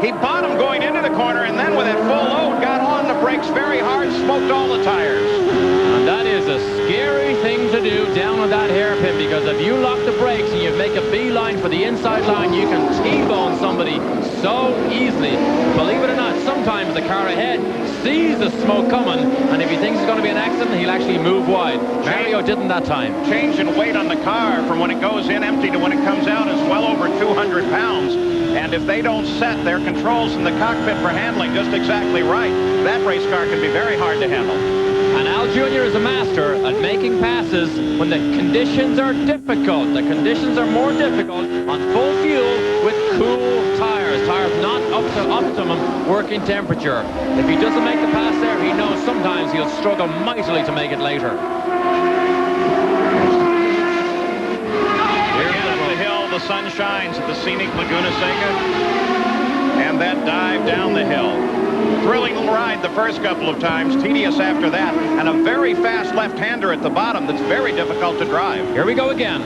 He bottomed going into the corner, and then with that full load, got on the brakes very hard, smoked all the tires. And that is a scary thing to do down on that hairpin, because if you lock the brakes and you make a beeline for the inside line, you can T-bone somebody so easily. Believe it or not, sometimes the car ahead sees the smoke coming, and if he thinks it's going to be an accident, he'll actually move wide. Mario didn't that time. Change in weight on the car from when it goes in empty to when it comes out is well over 200 pounds. And if they don't set their controls in the cockpit for handling just exactly right, that race car can be very hard to handle. And Al Jr. is a master at making passes when the conditions are difficult. The conditions are more difficult on full fuel with cool tires. Tires not up to optimum working temperature. If he doesn't make the pass there, he knows sometimes he'll struggle mightily to make it later. The sun shines at the scenic Laguna Seca, and that dive down the hill. thrilling ride the first couple of times, tedious after that, and a very fast left-hander at the bottom that's very difficult to drive. Here we go again.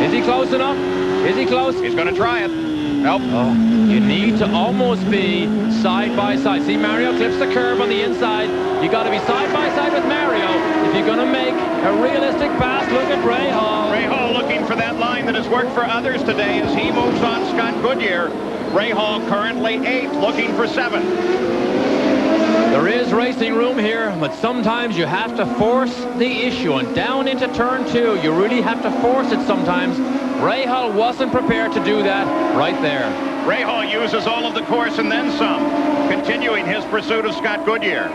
Is he close enough? Is he close? He's going to try it. Nope. Oh, you need to almost be side by side. See, Mario clips the curb on the inside. You got to be side by side with Mario if you're going to make a realistic pass. Look at Ray Hall. Ray Hall looking for that line that has worked for others today as he moves on Scott Goodyear. Ray Hall currently 8th, looking for 7th. There is racing room here, but sometimes you have to force the issue. And down into turn 2, you really have to force it sometimes. Ray Hall wasn't prepared to do that right there. Ray Hall uses all of the course and then some, continuing his pursuit of Scott Goodyear.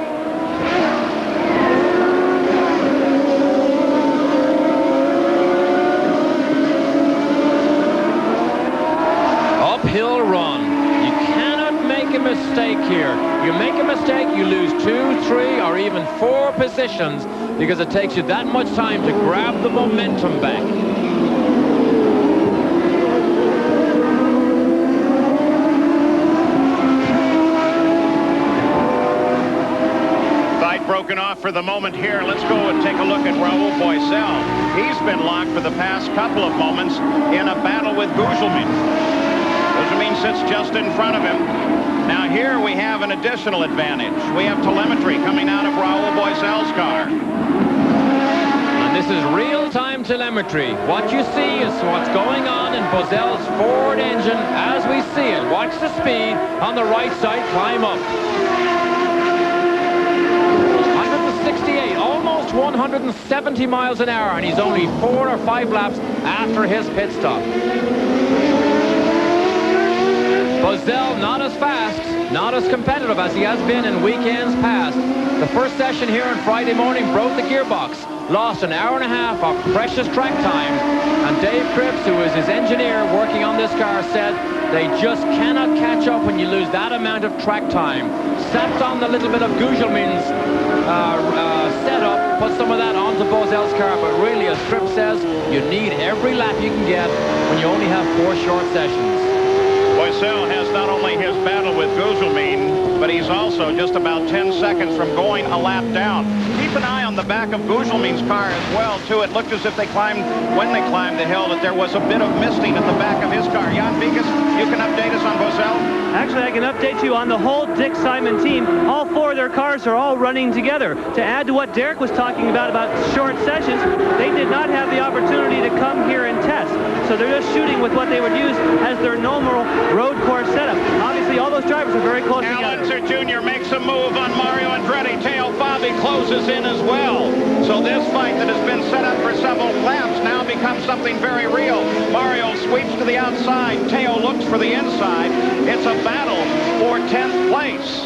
Uphill run. You cannot make a mistake here. You make a mistake, you lose 2, 3, or even 4 positions because it takes you that much time to grab the momentum back. Broken off for the moment here. Let's go and take a look at Raul Boisel. He's been locked for the past couple of moments in a battle with Gugelmin. Gugelmin sits just in front of him. Now here we have an additional advantage. We have telemetry coming out of Raul Boisel's car. And this is real-time telemetry. What you see is what's going on in Boisel's Ford engine as we see it. Watch the speed on the right side climb up. 168, almost 170 miles an hour, and he's only 4 or 5 laps after his pit stop. Boisel not as fast, not as competitive as he has been in weekends past. The first session here on Friday morning broke the gearbox, lost an hour and a half of precious track time, and Dave Cripps, who is his engineer working on this car, said they just cannot catch up when you lose that amount of track time. Sapped on the little bit of Gugelmin's setup, put some of that onto Boisel's car, but really, as Cripps says, you need every lap you can get when you only have 4 short sessions. Boisel has not only his battle with Gugelmin, but he's also just about 10 seconds from going a lap down. Keep an eye on the back of Gugelmin's car as well, too. It looked as if they climbed, when they climbed the hill, that there was a bit of misting at the back of his car. Jan Vigas, you can update us on Boisel? Actually, I can update you on the whole Dick Simon team. All 4 of their cars are all running together. To add to what Derek was talking about short sessions, they did not have the opportunity to come here and test. So they're just shooting with what they would use as their normal road course setup. Obviously, all those drivers are very close together. Alonso Jr. makes a move on Mario Andretti. Teo Fabi closes in as well. So this fight that has been set up for several laps now becomes something very real. Mario sweeps to the outside. Teo looks for the inside. It's a battle for 10th place.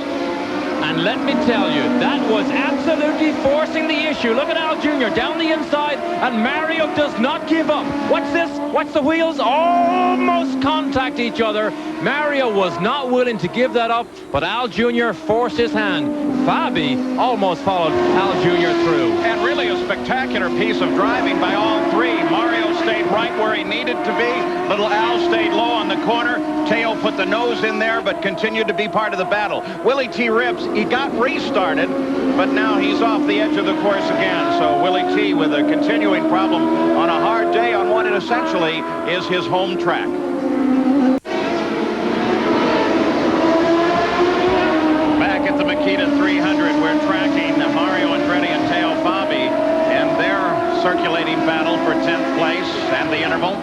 And let me tell you, that was absolutely forcing the issue. Look at Al Jr. down the inside, and Mario does not give up. What's this? Watch the wheels almost contact each other. Mario was not willing to give that up, but Al Jr. forced his hand. Fabi almost followed Al Jr. through. And really a spectacular piece of driving by all 3. Mario stayed right where he needed to be. Little Al stayed low on the corner. Teo put the nose in there, but continued to be part of the battle. Willie T. Ribbs, he got restarted, but now he's off the edge of the course again. So Willie T. with a continuing problem on a hard day on what it essentially is his home track. Back at the Makita 300, we're tracking Mario Andretti and Teo Fabi and their circulating battle for 10th place and the interval.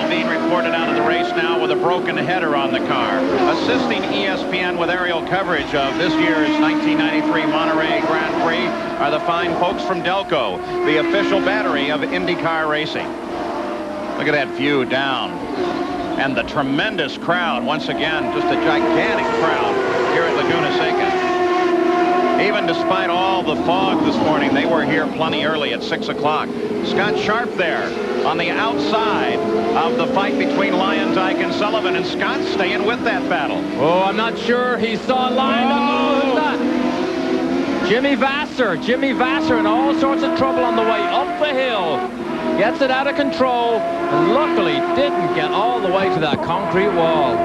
Being reported out of the race now with a broken header on the car. Assisting ESPN with aerial coverage of this year's 1993 Monterrey Grand Prix are the fine folks from Delco, the official battery of IndyCar racing. Look at that view down. And the tremendous crowd, once again, just a gigantic crowd here at Laguna Seca. Even despite all the fog this morning, they were here plenty early at 6 o'clock. Scott Sharp there on the outside of the fight between Lyondike and Sullivan, and Scott staying with that battle. Oh, I'm not sure he saw a line. Who's that? Jimmy Vasser in all sorts of trouble on the way up the hill. gets it out of control, and luckily didn't get all the way to that concrete wall.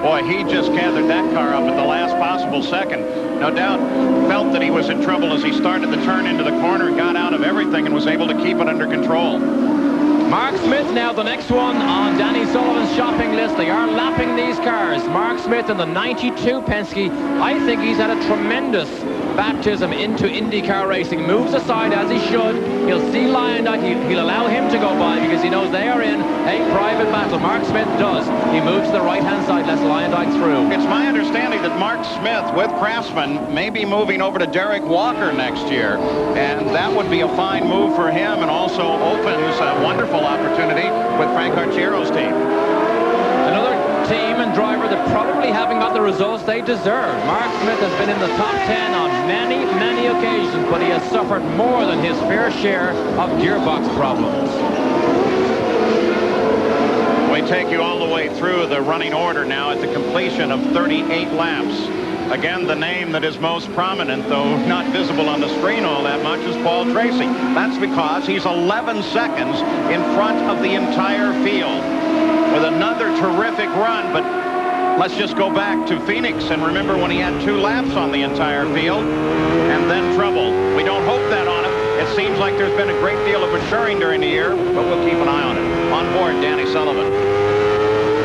Boy, he just gathered that car up at the last possible second. No doubt felt that he was in trouble as he started the turn into the corner, got out of everything, and was able to keep it under control. Mark Smith now the next one on Danny Sullivan's shopping list. They are lapping these cars. Mark Smith in the 92 Penske. I think he's had a tremendous baptism into IndyCar racing. Moves aside as he should. He'll see Lyondike. He'll allow him to go by because he knows they are in a private battle. Mark Smith does. He moves to the right-hand side, lets Lyondike through. It's my understanding that Mark Smith, with Craftsman, may be moving over to Derek Walker next year. And that would be a fine move for him, and also opens a wonderful opportunity with Frank Archiero's team. Another team and driver that probably haven't got the results they deserve. Mark Smith has been in the top 10 on many, many occasions, but he has suffered more than his fair share of gearbox problems. We take you all the way through the running order now at the completion of 38 laps. Again, the name that is most prominent, though not visible on the screen all that much, is Paul Tracy. That's because he's 11 seconds in front of the entire field with another terrific run. But let's just go back to Phoenix and remember when he had 2 laps on the entire field and then trouble. We don't hope that on him. It seems like there's been a great deal of maturing during the year, but we'll keep an eye on it. On board, Danny Sullivan.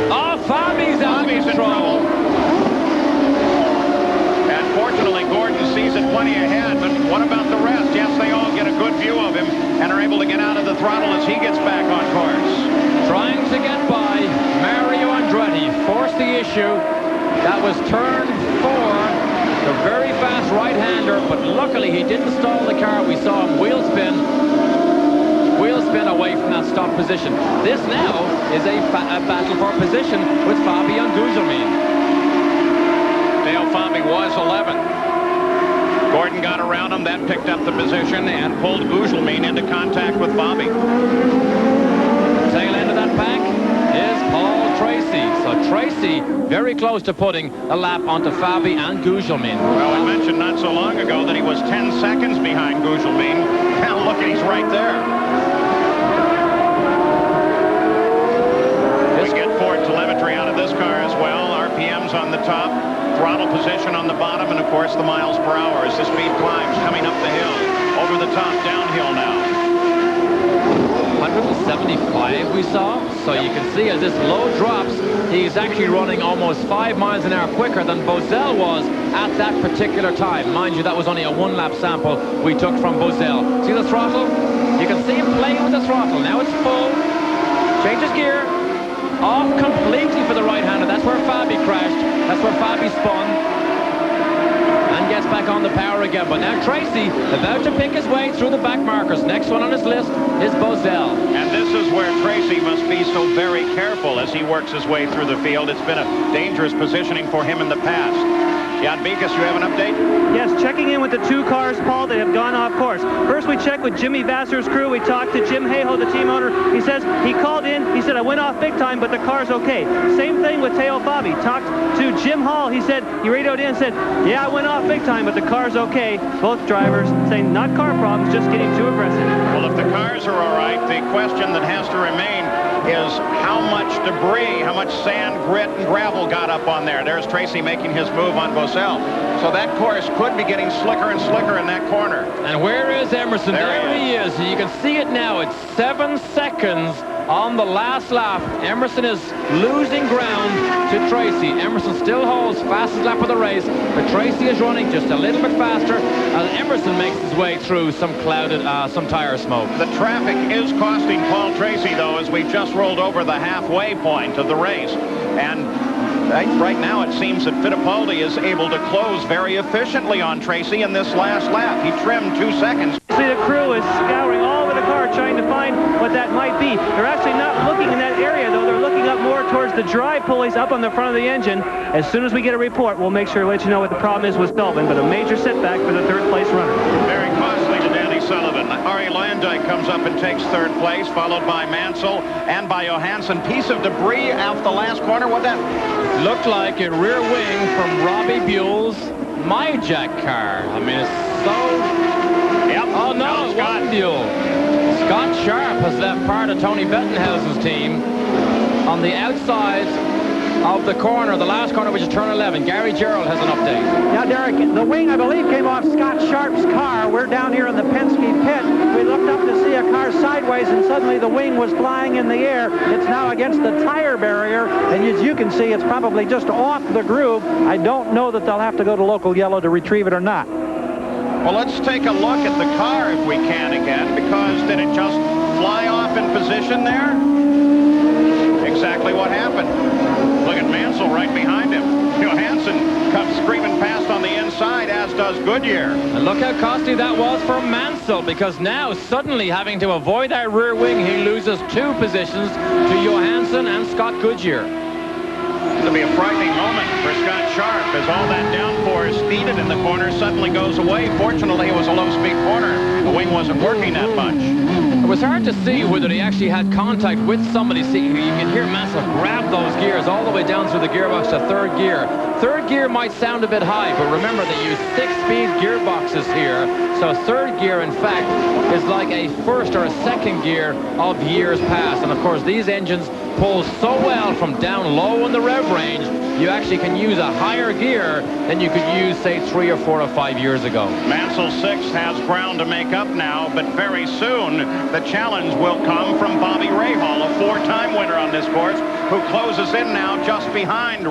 Oh, Fabi's out of control. Fortunately, Gordon sees it plenty ahead, but what about the rest? Yes, they all get a good view of him and are able to get out of the throttle as he gets back on course. Trying to get by Mario Andretti. Forced the issue. That was turn 4. The very fast right-hander, but luckily he didn't stall the car. We saw him wheel spin away from that stop position. This now is a battle for position with Fabian Gugelmin. Dale Fabi was 11. Gordon got around him, then picked up the position and pulled Gugelmin into contact with Fabi. Tail end of that pack is Paul Tracy. So Tracy very close to putting a lap onto Fabi and Gugelmin. Well, I mentioned not so long ago that he was 10 seconds behind Gugelmin. Now look, he's right there. We get Ford telemetry out of this car as well. RPMs on the top. Throttle position on the bottom, and of course the miles per hour as the speed climbs coming up the hill. Over the top, downhill now. 175 we saw. So you can see as this low drops, he's actually running almost 5 miles an hour quicker than Bozell was at that particular time. Mind you, that was only a 1-lap sample we took from Bozell. See the throttle? You can see him playing with the throttle. Now it's full. Changes gear. Off completely for the right-hander. That's where Fabi crashed. That's where Fabi spun. And gets back on the power again. But now Tracy about to pick his way through the back markers. Next one on his list is Bozell. And this is where Tracy must be so very careful as he works his way through the field. It's been a dangerous positioning for him in the past. Jan Beekes, you have an update? Yes, checking in with the 2 cars, Paul, that have gone off course. First, we checked with Jimmy Vassar's crew. We talked to Jim Hayhoe, the team owner. He says he called in. He said, I went off big time, but the car's okay. Same thing with Teo Fabi. Talked to Jim Hall. He said, he radioed in and said, yeah, I went off big time, but the car's okay. Both drivers saying not car problems, just getting too aggressive. Well, if the cars are all right, the question that has to remain is how much debris, how much sand, grit, and gravel got up on there. There's Tracy making his move on Bozell. So that course could be getting slicker and slicker in that corner. And where is Emerson? There he is. You can see it now. It's 7 seconds on the last lap. Emerson is losing ground to Tracy. Emerson still holds fastest lap of the race, but Tracy is running just a little bit faster as Emerson makes his way through some clouded, some tire smoke. The traffic is costing Paul Tracy, though, as we just rolled over the halfway point of the race. And right now it seems that Fittipaldi is able to close very efficiently on Tracy in this last lap. He trimmed 2 seconds. See, the crew is scouring all over the car trying to find what that might be. They're actually not looking in that area, though. They're looking up more towards the drive pulleys up on the front of the engine. As soon as we get a report, we'll make sure to let you know what the problem is with Sullivan, but a major setback for the 3rd place runner. Very costly to Danny Sullivan. Ari Lyondike comes up and takes 3rd place, followed by Mansell and by Johansson. Piece of debris off the last corner. What that? Looked like a rear wing from Robbie Buell's MyJack car. I mean, it's so... Yep. Oh, no, it wasn't Buell. Scott Sharp has left part of Tony Bettenhausen's team on the outside of the corner, the last corner, which is turn 11. Gary Gerald has an update. Yeah, Derek, the wing, I believe, came off Scott Sharp's car. We're down here in the Penske pit. We looked up to see a car sideways, and suddenly the wing was flying in the air. It's now against the tire barrier, and as you can see, it's probably just off the groove. I don't know that they'll have to go to local yellow to retrieve it or not. Well, let's take a look at the car if we can again, because did it just fly off in position there? Exactly what happened. Look at Mansell right behind him. Johansson comes screaming past on the inside, as does Goodyear. And look how costly that was for Mansell, because now suddenly having to avoid that rear wing, he loses 2 positions to Johansson and Scott Goodyear. It'll be a frightening moment for Scott Sharp as all that downforce needed in the corner suddenly goes away. Fortunately, it was a low-speed corner. The wing wasn't working that much. It was hard to see whether he actually had contact with somebody. See, you can hear Mansell grab those gears all the way down through the gearbox to 3rd gear. 3rd gear might sound a bit high, but remember they use 6-speed gearboxes here. So 3rd gear, in fact, is like a 1st or a 2nd gear of years past. And of course, these engines pull so well from down low in the rev range, you actually can use a higher gear than you could use, say, 3 or 4 or 5 years ago. Mansell 6 has ground to make up now, but very soon the challenge will come from Bobby Rahal, a 4-time winner on this course, who closes in now just behind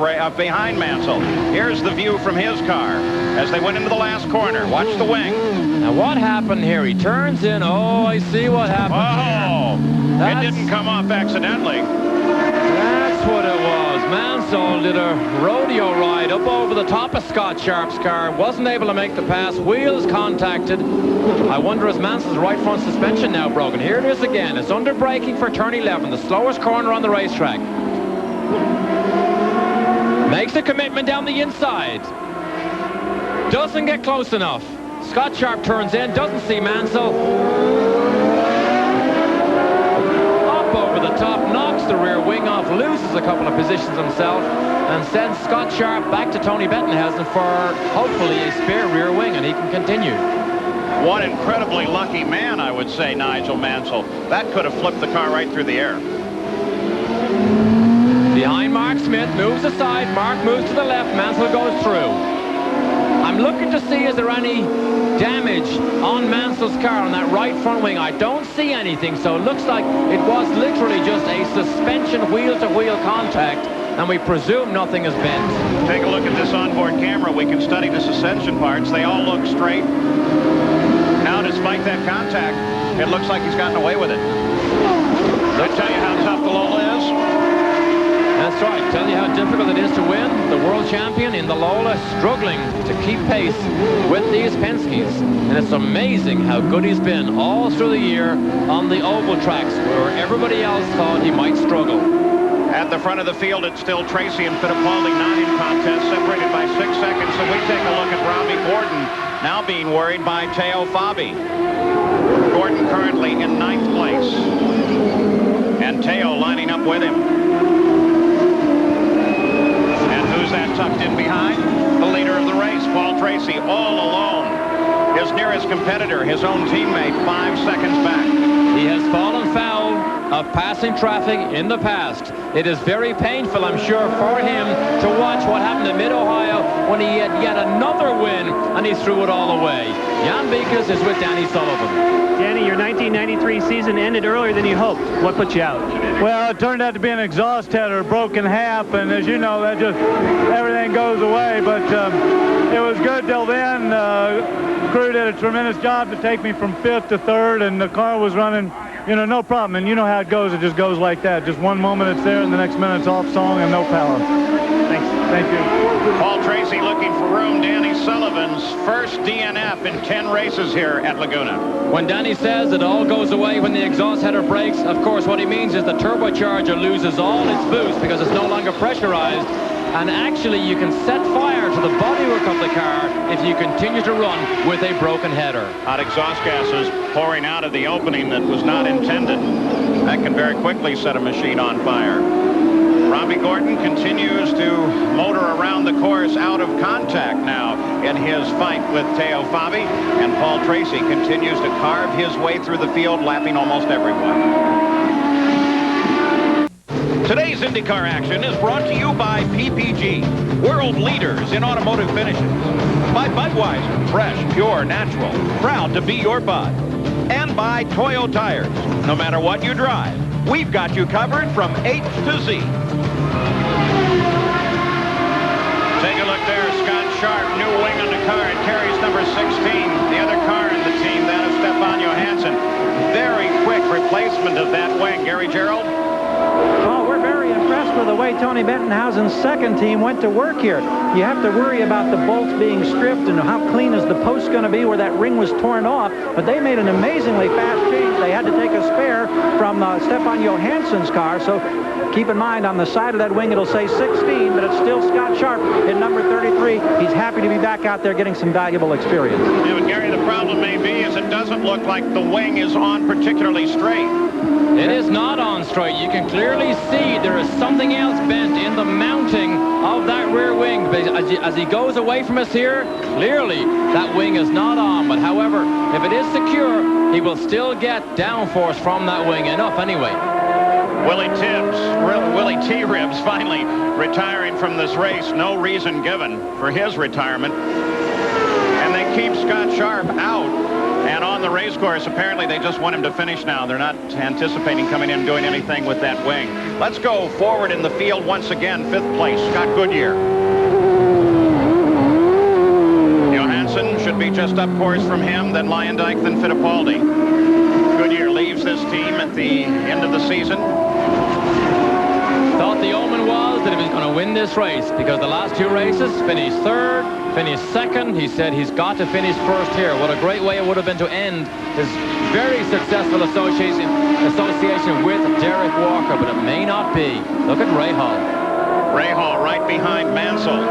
Mansell. Here's the view from his car as they went into the last corner. Watch the wing. Now what happened here? He turns in. Oh, I see what happened. Oh, it didn't come off accidentally. That's what it was. Mansell did a rodeo ride up over the top of Scott Sharp's car. Wasn't able to make the pass. Wheels contacted. I wonder is Mansell's right front suspension now broken? Here it is again. It's under braking for turn 11, the slowest corner on the racetrack. Makes a commitment down the inside. Doesn't get close enough. Scott Sharp turns in, doesn't see Mansell. Up over the top, knocks the rear wing off, loses a couple of positions himself, and sends Scott Sharp back to Tony Bettenhausen for hopefully a spare rear wing, and he can continue. One incredibly lucky man, I would say, Nigel Mansell. That could have flipped the car right through the air. Behind Mark Smith, moves aside, Mark moves to the left, Mansell goes through. I'm looking to see is there any damage on Mansell's car on that right front wing. I don't see anything, so it looks like it was literally just a suspension wheel-to-wheel contact, and we presume nothing has bent. Take a look at this onboard camera. We can study the suspension parts. They all look straight. Now, despite that contact, it looks like he's gotten away with it. Does that tell you how tough the Lola is? That's right. Tell you how difficult it is to win. The world champion in the Lola struggling to keep pace with these Penskes. And it's amazing how good he's been all through the year on the oval tracks where everybody else thought he might struggle. At the front of the field, it's still Tracy and Fittipaldi not in contest, separated by 6 seconds. So we take a look at Robbie Gordon, now being worried by Teo Fabi. Gordon currently in 9th place. And Teo lining up with him. Who's that tucked in behind? The leader of the race, Paul Tracy, all alone. His nearest competitor, his own teammate, 5 seconds back. He has fallen foul of passing traffic in the past. It is very painful, I'm sure, for him to watch what happened in Mid-Ohio when he had yet another win and he threw it all away. Jan Beekers is with Danny Sullivan. Danny, your 1993 season ended earlier than you hoped. What put you out? Well, it turned out to be an exhaust header, broken half, and as you know, that just everything goes away. But it was good till then. Crew did a tremendous job to take me from 5th to 3rd, and the car was running, you know, no problem. And you know how it goes. It just goes like that. Just one moment it's there, and the next minute it's off song and no power. Thanks. Thank you. Paul Tracy looking for room. Danny Sullivan's first DNF in 10 races here at Laguna. When Danny says it all goes away when the exhaust header breaks, of course what he means is the turbocharger loses all its boost because it's no longer pressurized, and actually you can set fire to the bodywork of the car if you continue to run with a broken header. Hot exhaust gases pouring out of the opening that was not intended. That can very quickly set a machine on fire. Bobby Gordon continues to motor around the course out of contact now in his fight with Teo Fabi, and Paul Tracy continues to carve his way through the field, lapping almost everyone. Today's IndyCar action is brought to you by PPG, world leaders in automotive finishes. By Budweiser, fresh, pure, natural, proud to be your bud. And by Toyo Tires. No matter what you drive, we've got you covered from H to Z. Take a look there, Scott Sharp, new wing on the car. It carries number 16, the other car in the team, that of Stefan Johansson. Very quick replacement of that wing. Gary Gerald? Oh, we're very impressed with the way Tony Bettenhausen's second team went to work here. You have to worry about the bolts being stripped and how clean is the post going to be where that ring was torn off, but they made an amazingly fast change. They had to take a spare from Stefan Johansson's car, so keep in mind on the side of that wing it'll say 16, but it's still Scott Sharp in number 33. He's happy to be back out there getting some valuable experience. Yeah, but Gary, the problem may be is it doesn't look like the wing is on particularly straight. It is not on straight. You can clearly see there is something else bent in the mounting of that rear wing. But as he goes away from us here, clearly that wing is not on. But however, if it is secure, he will still get downforce from that wing. Enough anyway. Willie T-Ribs finally retiring from this race. No reason given for his retirement. And they keep Scott Sharp out. And on the race course, apparently they just want him to finish now. They're not anticipating coming in doing anything with that wing. Let's go forward in the field once again. 5th place, Scott Goodyear. Johansson should be just up course from him, then Lyondike, then Fittipaldi. Goodyear leaves this team at the end of the season. Thought the omen was that he was going to win this race because the last 2 races, finished 3rd, finished 2nd. He said he's got to finish 1st here. What a great way it would have been to end his very successful association with Derek Walker, but it may not be. Look at Ray Hall. Ray Hall right behind Mansell.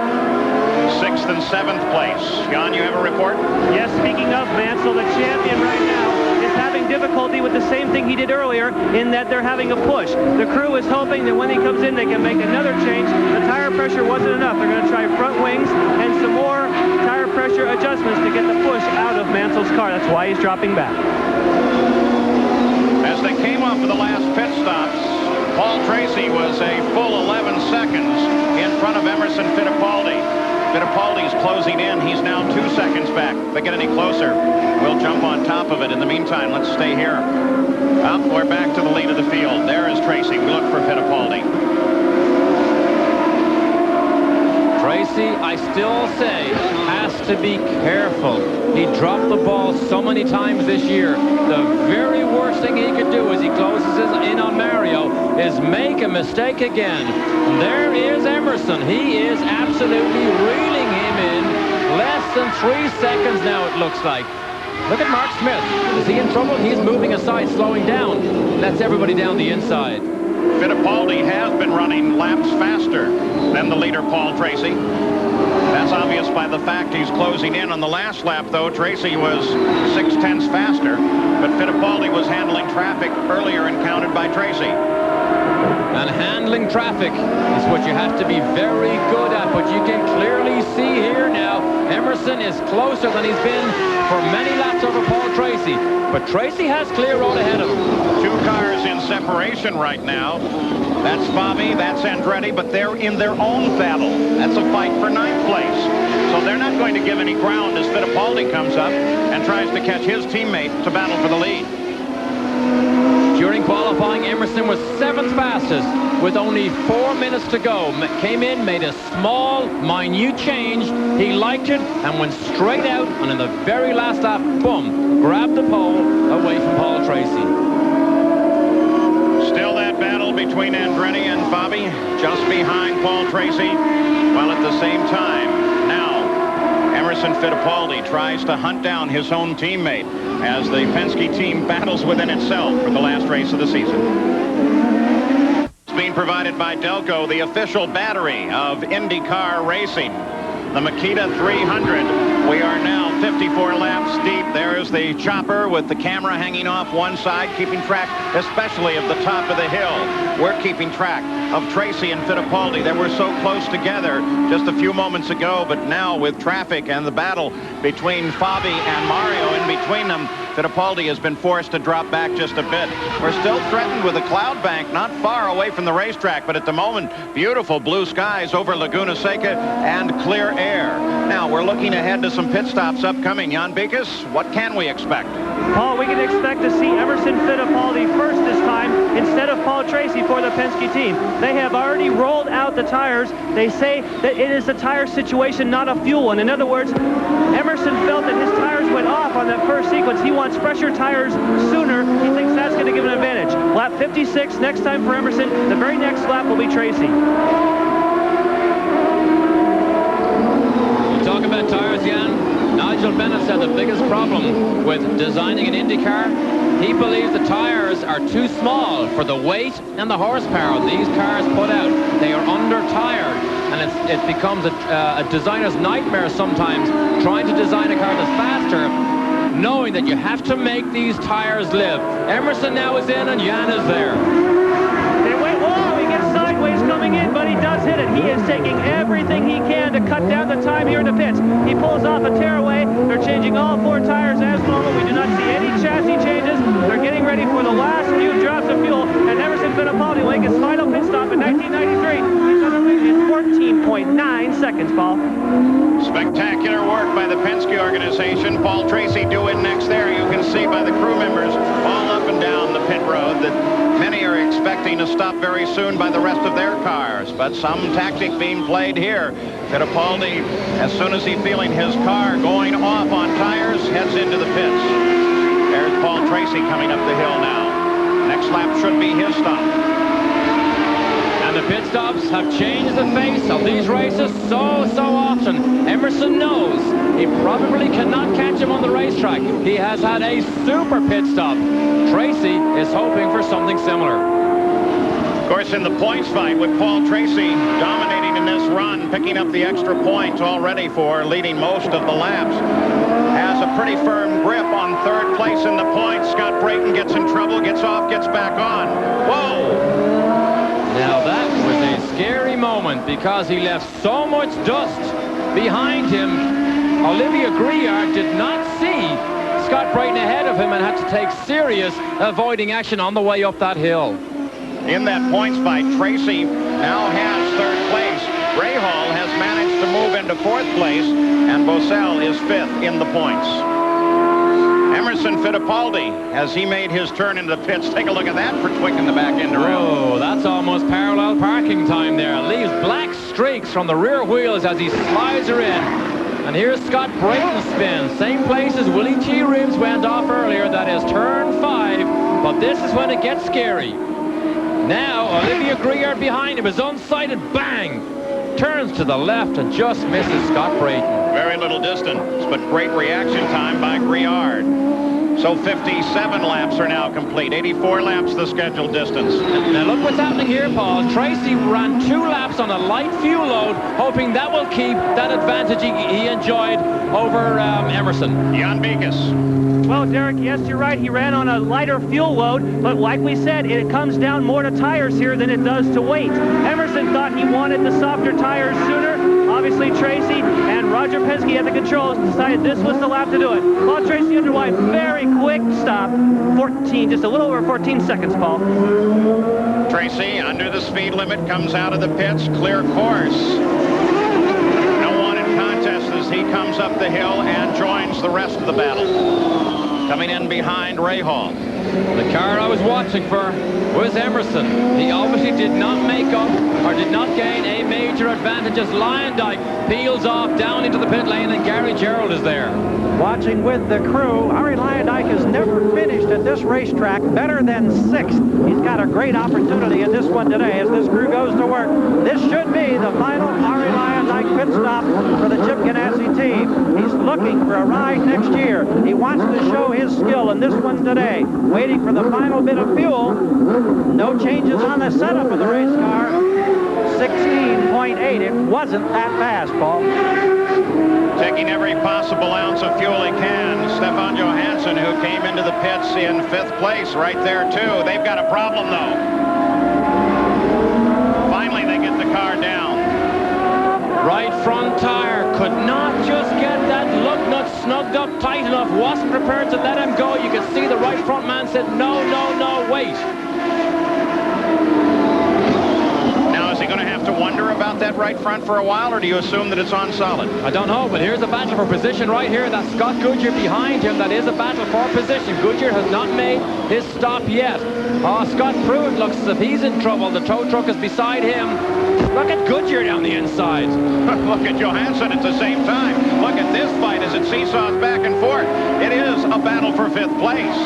6th and 7th place. Jan, you have a report? Yes, speaking of Mansell, the champion right now is having difficulty with the same thing he did earlier in that they're having a push. The crew is hoping that when he comes in, they can make another change. The tire pressure wasn't enough. They're going to try front wings and some more tire pressure adjustments to get the push out of Mansell's car. That's why he's dropping back. As they came off of the last pit stops, Paul Tracy was a full 11 seconds in front of Emerson Fittipaldi. Fittipaldi's closing in. He's now 2 seconds back. If they get any closer, we'll jump on top of it. In the meantime, let's stay here. Up, we're back to the lead of the field. There is Tracy. We look for Fittipaldi. Tracy, I still say, has to be careful. He dropped the ball so many times this year. The very worst thing he could do as he closes in on Mario is make a mistake again. There is Emerson. He is absolutely reeling him in. Less than 3 seconds now, it looks like. Look at Mark Smith. Is he in trouble? He's moving aside, slowing down. That's everybody down the inside. Fittipaldi has been running laps faster than the leader, Paul Tracy. That's obvious by the fact he's closing in on the last lap, though. Tracy was 0.6 faster, but Fittipaldi was handling traffic earlier and counted by Tracy. And handling traffic is what you have to be very good at, but you can clearly see here now, Emerson is closer than he's been for many laps over Paul Tracy, but Tracy has clear road ahead of him. 2 cars in separation right now. That's Fabi, that's Andretti, but they're in their own battle. That's a fight for 9th place. So they're not going to give any ground as Fittipaldi comes up and tries to catch his teammate to battle for the lead. During qualifying, Emerson was 7th fastest with only 4 minutes to go. Came in, made a small, minute change. He liked it and went straight out, and in the very last lap, boom, grabbed the pole away from Paul Tracy. Still that battle between Andretti and Fabi, just behind Paul Tracy, while at the same time, now, Emerson Fittipaldi tries to hunt down his own teammate as the Penske team battles within itself for the last race of the season. It's being provided by Delco, the official battery of IndyCar racing. The Makita 300. We are now 54 laps deep. There is the chopper with the camera hanging off one side, keeping track especially of the top of the hill. We're keeping track of Tracy and Fittipaldi. They were so close together just a few moments ago, but now with traffic and the battle between Fabi and Mario in between them, Fittipaldi has been forced to drop back just a bit. We're still threatened with a cloud bank not far away from the racetrack, but at the moment, beautiful blue skies over Laguna Seca and clear air. Now, we're looking ahead to some pit stops upcoming. Jan Beekes, what can we expect? Paul, we can expect to see Emerson Fittipaldi first this time instead of Paul Tracy for the Penske team. They have already rolled out the tires. They say that it is a tire situation, not a fuel one. In other words, Emerson felt that his tires went off on that first sequence. He wants fresher tires sooner. He thinks that's going to give him an advantage. Lap 56, next time for Emerson. The very next lap will be Tracy. You talk about tires, Jan. Nigel Bennett said the biggest problem with designing an IndyCar, he believes the tires are too small for the weight and the horsepower these cars put out. They are under-tired, and it becomes a designer's nightmare sometimes trying to design a car that's faster, knowing that you have to make these tires live. Emerson now is in, and Jan is there. They went, whoa, he gets sideways coming in, but he does hit it. He is taking everything he can to cut down the time here in the pits. He pulls off a tearaway. They're changing all 4 tires as normal. We do not see any chassis changes. They're getting ready for the last few drops of fuel, and Emerson Fittipaldi will make his final pit stop in 1993. He's on the lead in 14.9 seconds, Paul. Spectacular work by the Penske organization. Paul Tracy due in next there. You can see by the crew members all up and down the pit road that many are expecting to stop very soon by the rest of their cars, but some tactic being played here. Fittipaldi, as soon as he's feeling his car going off on tires, heads into the pits. There's Paul Tracy coming up the hill now. Next lap should be his stop. And the pit stops have changed the face of these races so often. Emerson knows he probably cannot catch him on the racetrack. He has had a super pit stop. Tracy is hoping for something similar. Of course, in the points fight with Paul Tracy dominating in this run, picking up the extra points already for leading most of the laps, has a pretty firm grip on third place in the points. Scott Brayton gets in trouble, gets off, gets back on. Whoa! Now that was a scary moment because he left so much dust behind him. Olivia Griard did not see Scott Brayton ahead of him and had to take serious avoiding action on the way up that hill. In that points fight, Tracy now has third place. Rahal has managed to move into fourth place, and Bosell is fifth in the points. Emerson Fittipaldi, has he made his turn into the pits? Take a look at that for twicking the back end around. Oh, that's almost parallel parking time there. It leaves black streaks from the rear wheels as he slides her in. And here's Scott Brayton's spin. Same place as Willie T. Ribs went off earlier. That is turn 5. But this is when it gets scary. Now, Olivia Griard behind him is unsighted. Bang! Turns to the left and just misses Scott Brayton. Very little distance, but great reaction time by Griard. So 57 laps are now complete. 84 laps the scheduled distance. Now look what's happening here, Paul. Tracy ran 2 laps on a light fuel load, hoping that will keep that advantage he enjoyed over Emerson. Jan Beekes. Well, Derek, yes, you're right. He ran on a lighter fuel load, but like we said, it comes down more to tires here than it does to weight. Emerson thought he wanted the softer tires sooner. Obviously, Tracy and Roger Penske at the controls decided this was the lap to do it. Paul Tracy under wide, very quick stop. 14, just a little over 14 seconds, Paul. Tracy, under the speed limit, comes out of the pits, clear course. No one in contest as he comes up the hill and joins the rest of the battle. Coming in behind Rahal. The car I was watching for was Emerson. He obviously did not make up or did not gain a major advantage as Lyondike peels off down into the pit lane and Gary Gerald is there. Watching with the crew, Arie Luyendyk has never finished at this racetrack better than 6th. He's got a great opportunity in this one today as this crew goes to work. This should be the final Arie Luyendyk pit stop for the Chip Ganassi team. He's looking for a ride next year. He wants to show his skill in this one today. Waiting for the final bit of fuel. No changes on the setup of the race car. 16.8. It wasn't that fast, Paul. Taking every possible ounce of fuel he can. Stefan Johansson, who came into the pits in 5th place right there, too. They've got a problem, though. Right front tire could not just get that lug nut snugged up tight enough. Wasn't prepared to let him go. You could see the right front man said, no, no, no, wait. Now, is he going to have to wonder about that right front for a while, or do you assume that it's on solid? I don't know, but here's a battle for position right here. That's Scott Goodyear behind him. That is a battle for position. Goodyear has not made his stop yet. Oh, Scott Pruitt looks as if he's in trouble. The tow truck is beside him. Look at Goodyear down the inside. Look at Johansson at the same time. Look at this fight as it seesaws back and forth. It is a battle for 5th place.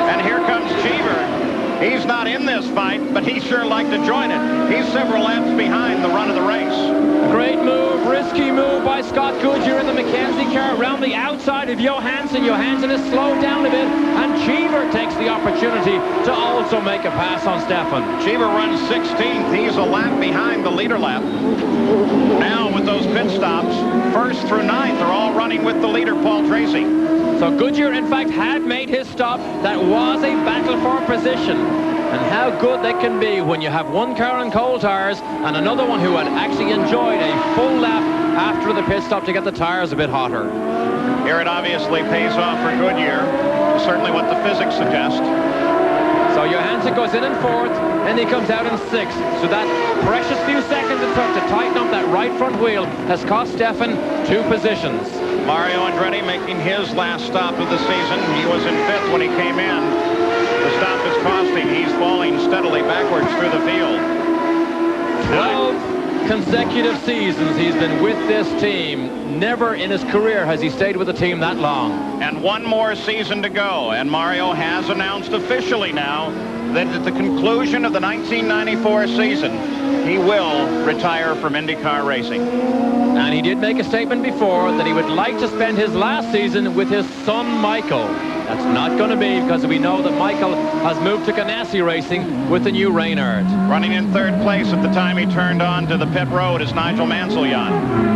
And here comes Cheever. He's not in this fight, but he sure like to join it. He's several laps behind the run of the race. Great move, risky move by Scott Goodyear in the Mackenzie car around the outside of Johansson. Johansson is slowed down a bit, and Cheever takes the opportunity to also make a pass on Stefan. Cheever runs 16th. He's a lap behind the leader lap. Now with those pit stops, 1st through 9th are all running with the leader, Paul Tracy. So Goodyear, in fact, had made his stop. That was a battle for position. And how good they can be when you have one car on cold tires and another one who had actually enjoyed a full lap after the pit stop to get the tires a bit hotter. Here it obviously pays off for Goodyear. Certainly what the physics suggest. So Johansson goes in 4th, and he comes out in 6th. So that precious few seconds it took to tighten up that right front wheel has cost Stefan 2 positions. Mario Andretti making his last stop of the season. He was in 5th when he came in. The stop is costing. He's falling steadily backwards through the field. 12 consecutive seasons he's been with this team. Never in his career has he stayed with a team that long. And one more season to go. And Mario has announced officially now that at the conclusion of the 1994 season, he will retire from IndyCar racing. And he did make a statement before that he would like to spend his last season with his son, Michael. That's not going to be, because we know that Michael has moved to Ganassi Racing with the new Reynard. Running in 3rd place at the time he turned on to the pit road is Nigel Mansell, Jan.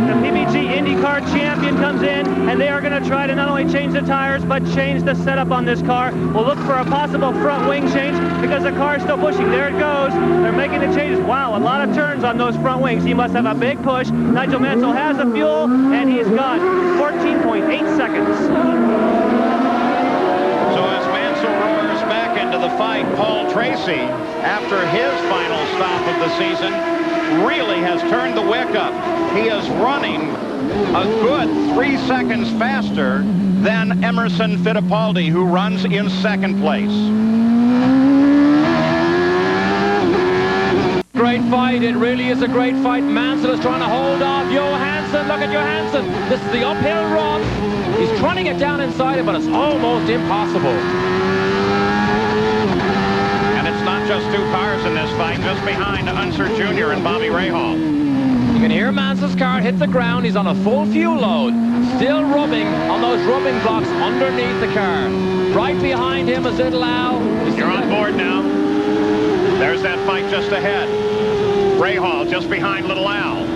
The PPG IndyCar champion comes in, and they are going to try to not only change the tires, but change the setup on this car. We'll look for a possible front wing change because the car is still pushing. There it goes. They're making the changes. Wow, a lot of turns on those front wings. He must have a big push. Nigel Mansell has the fuel, and he's got 14.8 seconds. Into the fight, Paul Tracy, after his final stop of the season, really has turned the wick up. He is running a good 3 seconds faster than Emerson Fittipaldi, who runs in 2nd place. Great fight. It really is a great fight. Mansell is trying to hold off Johansson. Look at Johansson. This is the uphill run. He's trying to get down inside it, but it's almost impossible. Just 2 cars in this fight, just behind Unser Jr. and Bobby Rahal. You can hear Mansell's car hit the ground. He's on a full fuel load, still rubbing on those rubbing blocks underneath the car. Right behind him is Little Al. You're on board now. There's that fight just ahead. Rahal just behind Little Al.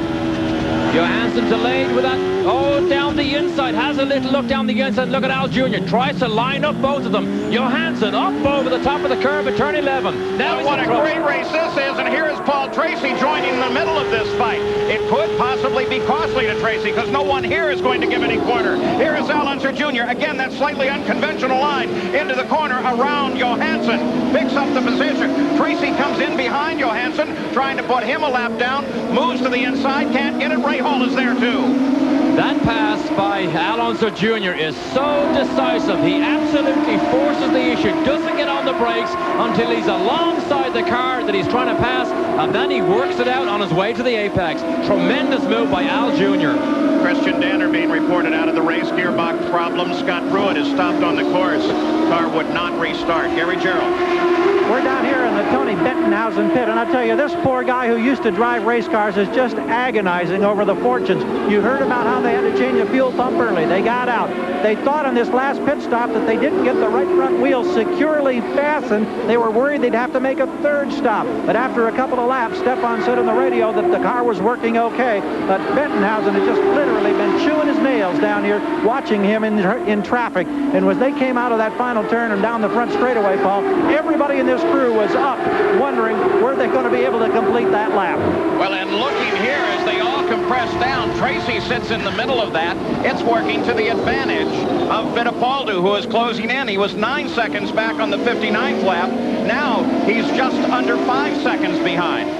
Johansson delayed with that. Oh, down the inside. Has a little look down the inside. Look at Al Jr. Tries to line up both of them. Johansson up over the top of the curve at turn 11. Now what a great race this is. And here is Paul Tracy joining the middle of this fight. It could possibly be costly to Tracy because no one here is going to give any corner. Here is Al Unser Jr. Again, that slightly unconventional line into the corner around Johansson. Picks up the position. Tracy comes in behind Johansson, trying to put him a lap down. Moves to the inside. Can't get it. Rahal is there too. That pass by Al Unser Jr. is so decisive. He absolutely forces the issue, doesn't get on the brakes until he's alongside the car that he's trying to pass, and then he works it out on his way to the apex. Tremendous move by Al Jr. Christian Danner being reported out of the race. Gearbox problems. Scott Pruitt is stopped on the course. Car would not restart. Gary Gerald. We're down here in the Tony Bettenhausen pit, and I tell you, this poor guy who used to drive race cars is just agonizing over the fortunes you heard about how they had to change the fuel pump early. They got out. They thought on this last pit stop that they didn't get the right front wheel securely fastened. They were worried they'd have to make a third stop. But after a couple of laps, Stefan said on the radio that the car was working okay. But Bettenhausen has just literally been chewing his nails down here, watching him in traffic. And as they came out of that final turn and down the front straightaway, Paul, everybody in this crew was up, wondering were they going to be able to complete that lap. Well, and looking here as they all compress down, Tracy sits in the middle of that. It's working to the advantage of Fittipaldi, who is closing in. He was 9 seconds back on the 59th lap. Now he's just under 5 seconds behind.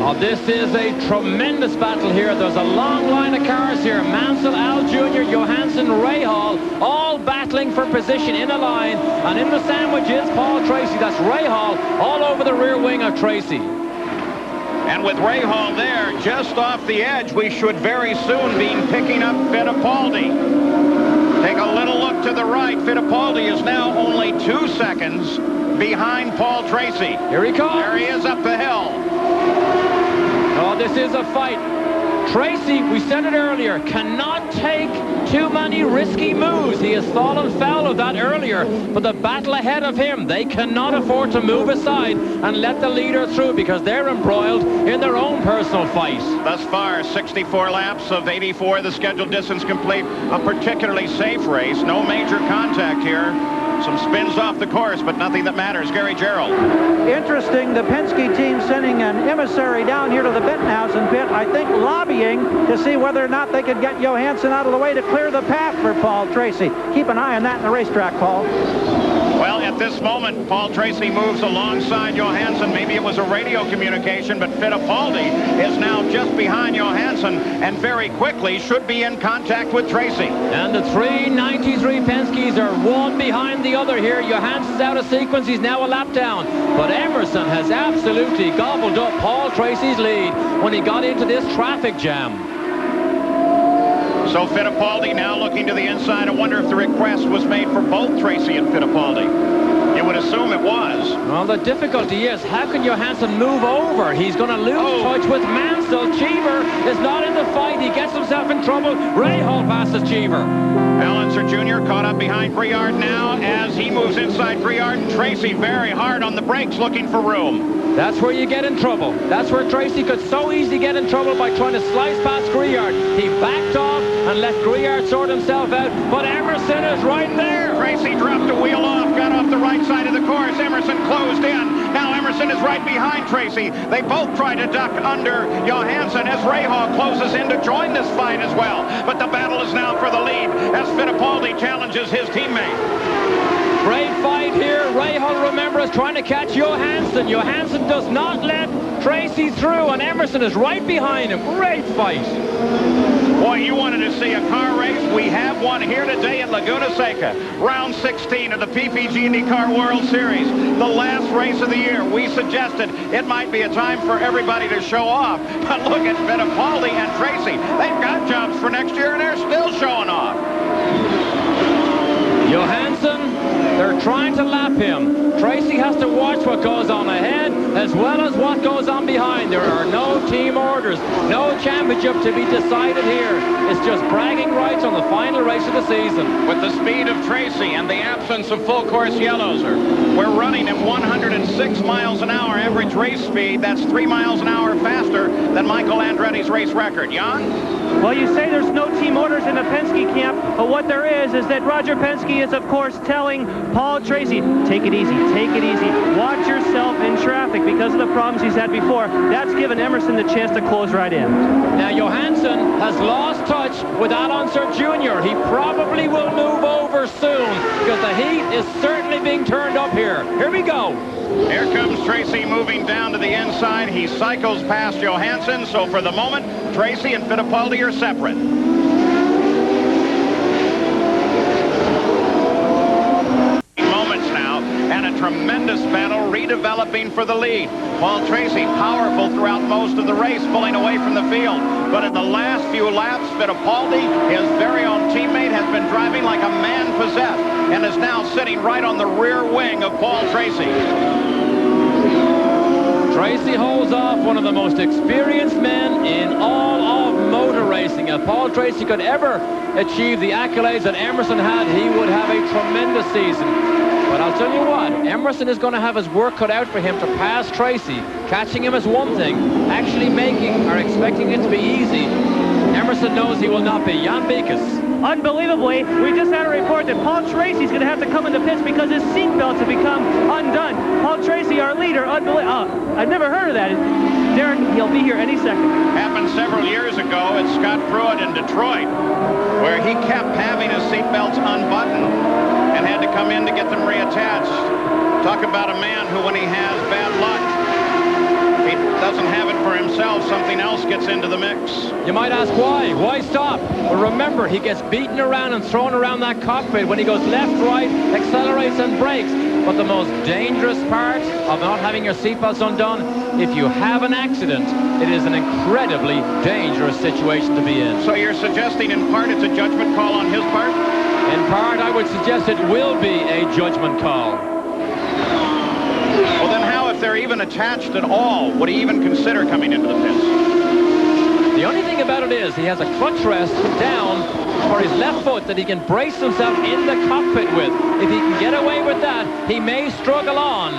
Oh, this is a tremendous battle here. There's a long line of cars here. Mansell, Al Jr., Johansson, Rahal, all battling for position in a line. And in the sandwich is Paul Tracy. That's Rahal all over the rear wing of Tracy. And with Rahal there, just off the edge, we should very soon be picking up Fittipaldi. Take a little look to the right. Fittipaldi is now only 2 seconds behind Paul Tracy. Here he comes. There he is up the hill. Oh, this is a fight. Tracy, we said it earlier, cannot take too many risky moves. He has fallen foul of that earlier. But the battle ahead of him, they cannot afford to move aside and let the leader through because they're embroiled in their own personal fight. Thus far, 64 laps of 84, the scheduled distance complete. A particularly safe race. No major contact here. Some spins off the course, but nothing that matters. Gary Gerald. Interesting, the Penske team sending an emissary down here to the Bettenhausen pit, I think lobbying to see whether or not they could get Johansson out of the way to clear the path for Paul Tracy. Keep an eye on that in the racetrack, Paul. Well, at this moment, Paul Tracy moves alongside Johansson. Maybe it was a radio communication, but Fittipaldi is now just behind Johansson and very quickly should be in contact with Tracy. And the 393 Penskes are one behind the other here. Johansson's out of sequence. He's now a lap down. But Emerson has absolutely gobbled up Paul Tracy's lead when he got into this traffic jam. So Fittipaldi now looking to the inside. I wonder if the request was made for both Tracy and Fittipaldi. You would assume it was. Well, the difficulty is, how can Johansson move over? He's going to lose touch with Mansell. Cheever is not in the fight. He gets himself in trouble. Rahal passes Cheever. Alonso Jr. caught up behind Briard now as he moves inside Briard. And Tracy very hard on the brakes looking for room. That's where you get in trouble. That's where Tracy could so easily get in trouble by trying to slice past Briard. He backed off and let Briard sort himself out, but Emerson is right there. Tracy dropped a wheel off, got off the right side of the course. Emerson closed in. Now Emerson is right behind Tracy. They both try to duck under Johansson as Rahal closes in to join this fight as well. But the battle is now for the lead as Fittipaldi challenges his teammate. Great fight here. Rahal, remember, is trying to catch Johansson. Johansson does not let Tracy through, and Emerson is right behind him. Great fight. Boy, you wanted to see a car race. We have one here today in Laguna Seca. Round 16 of the PPG IndyCar World Series. The last race of the year. We suggested it might be a time for everybody to show off. But look at Fittipaldi and Tracy. They've got jobs for next year, and they're still showing off. Johansson, they're trying to lap him. Tracy has to watch what goes on ahead as well as what goes on behind. There are no team orders, no championship to be decided here. It's just bragging rights on the final race of the season. With the speed of Tracy and the absence of full course yellows, we're running at 106 miles an hour average race speed. That's 3 miles an hour faster than Michael Andretti's race record. Jan? Well, you say there's no team orders in the Penske camp, but what there is that Roger Penske is, of course, telling Paul Tracy, take it easy, watch yourself in traffic because of the problems he's had before. That's given Emerson the chance to close right in. Now, Johansson has lost touch with Alonso Jr. He probably will move over soon because the heat is certainly being turned up here. Here we go. Here comes Tracy moving down to the inside. He cycles past Johansson, so for the moment, Tracy and Fittipaldi are separate. Moments now, and a tremendous battle redeveloping for the lead. Paul Tracy powerful throughout most of the race, pulling away from the field. But in the last few laps, Fittipaldi, his very own teammate, has been driving like a man possessed and is now sitting right on the rear wing of Paul Tracy. Tracy holds off one of the most experienced men in all of motor racing. racing. If Paul Tracy could ever achieve the accolades that Emerson had, he would have a tremendous season. But I'll tell you what, Emerson is going to have his work cut out for him to pass Tracy. Catching him is one thing. Actually making or expecting it to be easy, Emerson knows he will not be. Jan Beekes. Unbelievably, we just had a report that Paul Tracy's going to have to come into pits because his seat belts have become undone. Paul Tracy, our leader, I've never heard of that. Derek, he'll be here any second. Happened several years ago at Scott Pruitt in Detroit, where he kept having his seat belts unbuttoned and had to come in to get them reattached. Talk about a man who, when he has bad luck, he doesn't have it for himself, something else gets into the mix. You might ask why? Why stop? But remember, he gets beaten around and thrown around that cockpit when he goes left, right, accelerates and brakes. But the most dangerous part of not having your seatbelts undone, if you have an accident, it is an incredibly dangerous situation to be in. So you're suggesting in part it's a judgment call on his part? In part, I would suggest it will be a judgment call. Well, then how, if they're even attached at all, would he even consider coming into the pits? The only thing about it is he has a clutch rest down for his left foot that he can brace himself in the cockpit with. If he can get away with that, he may struggle on.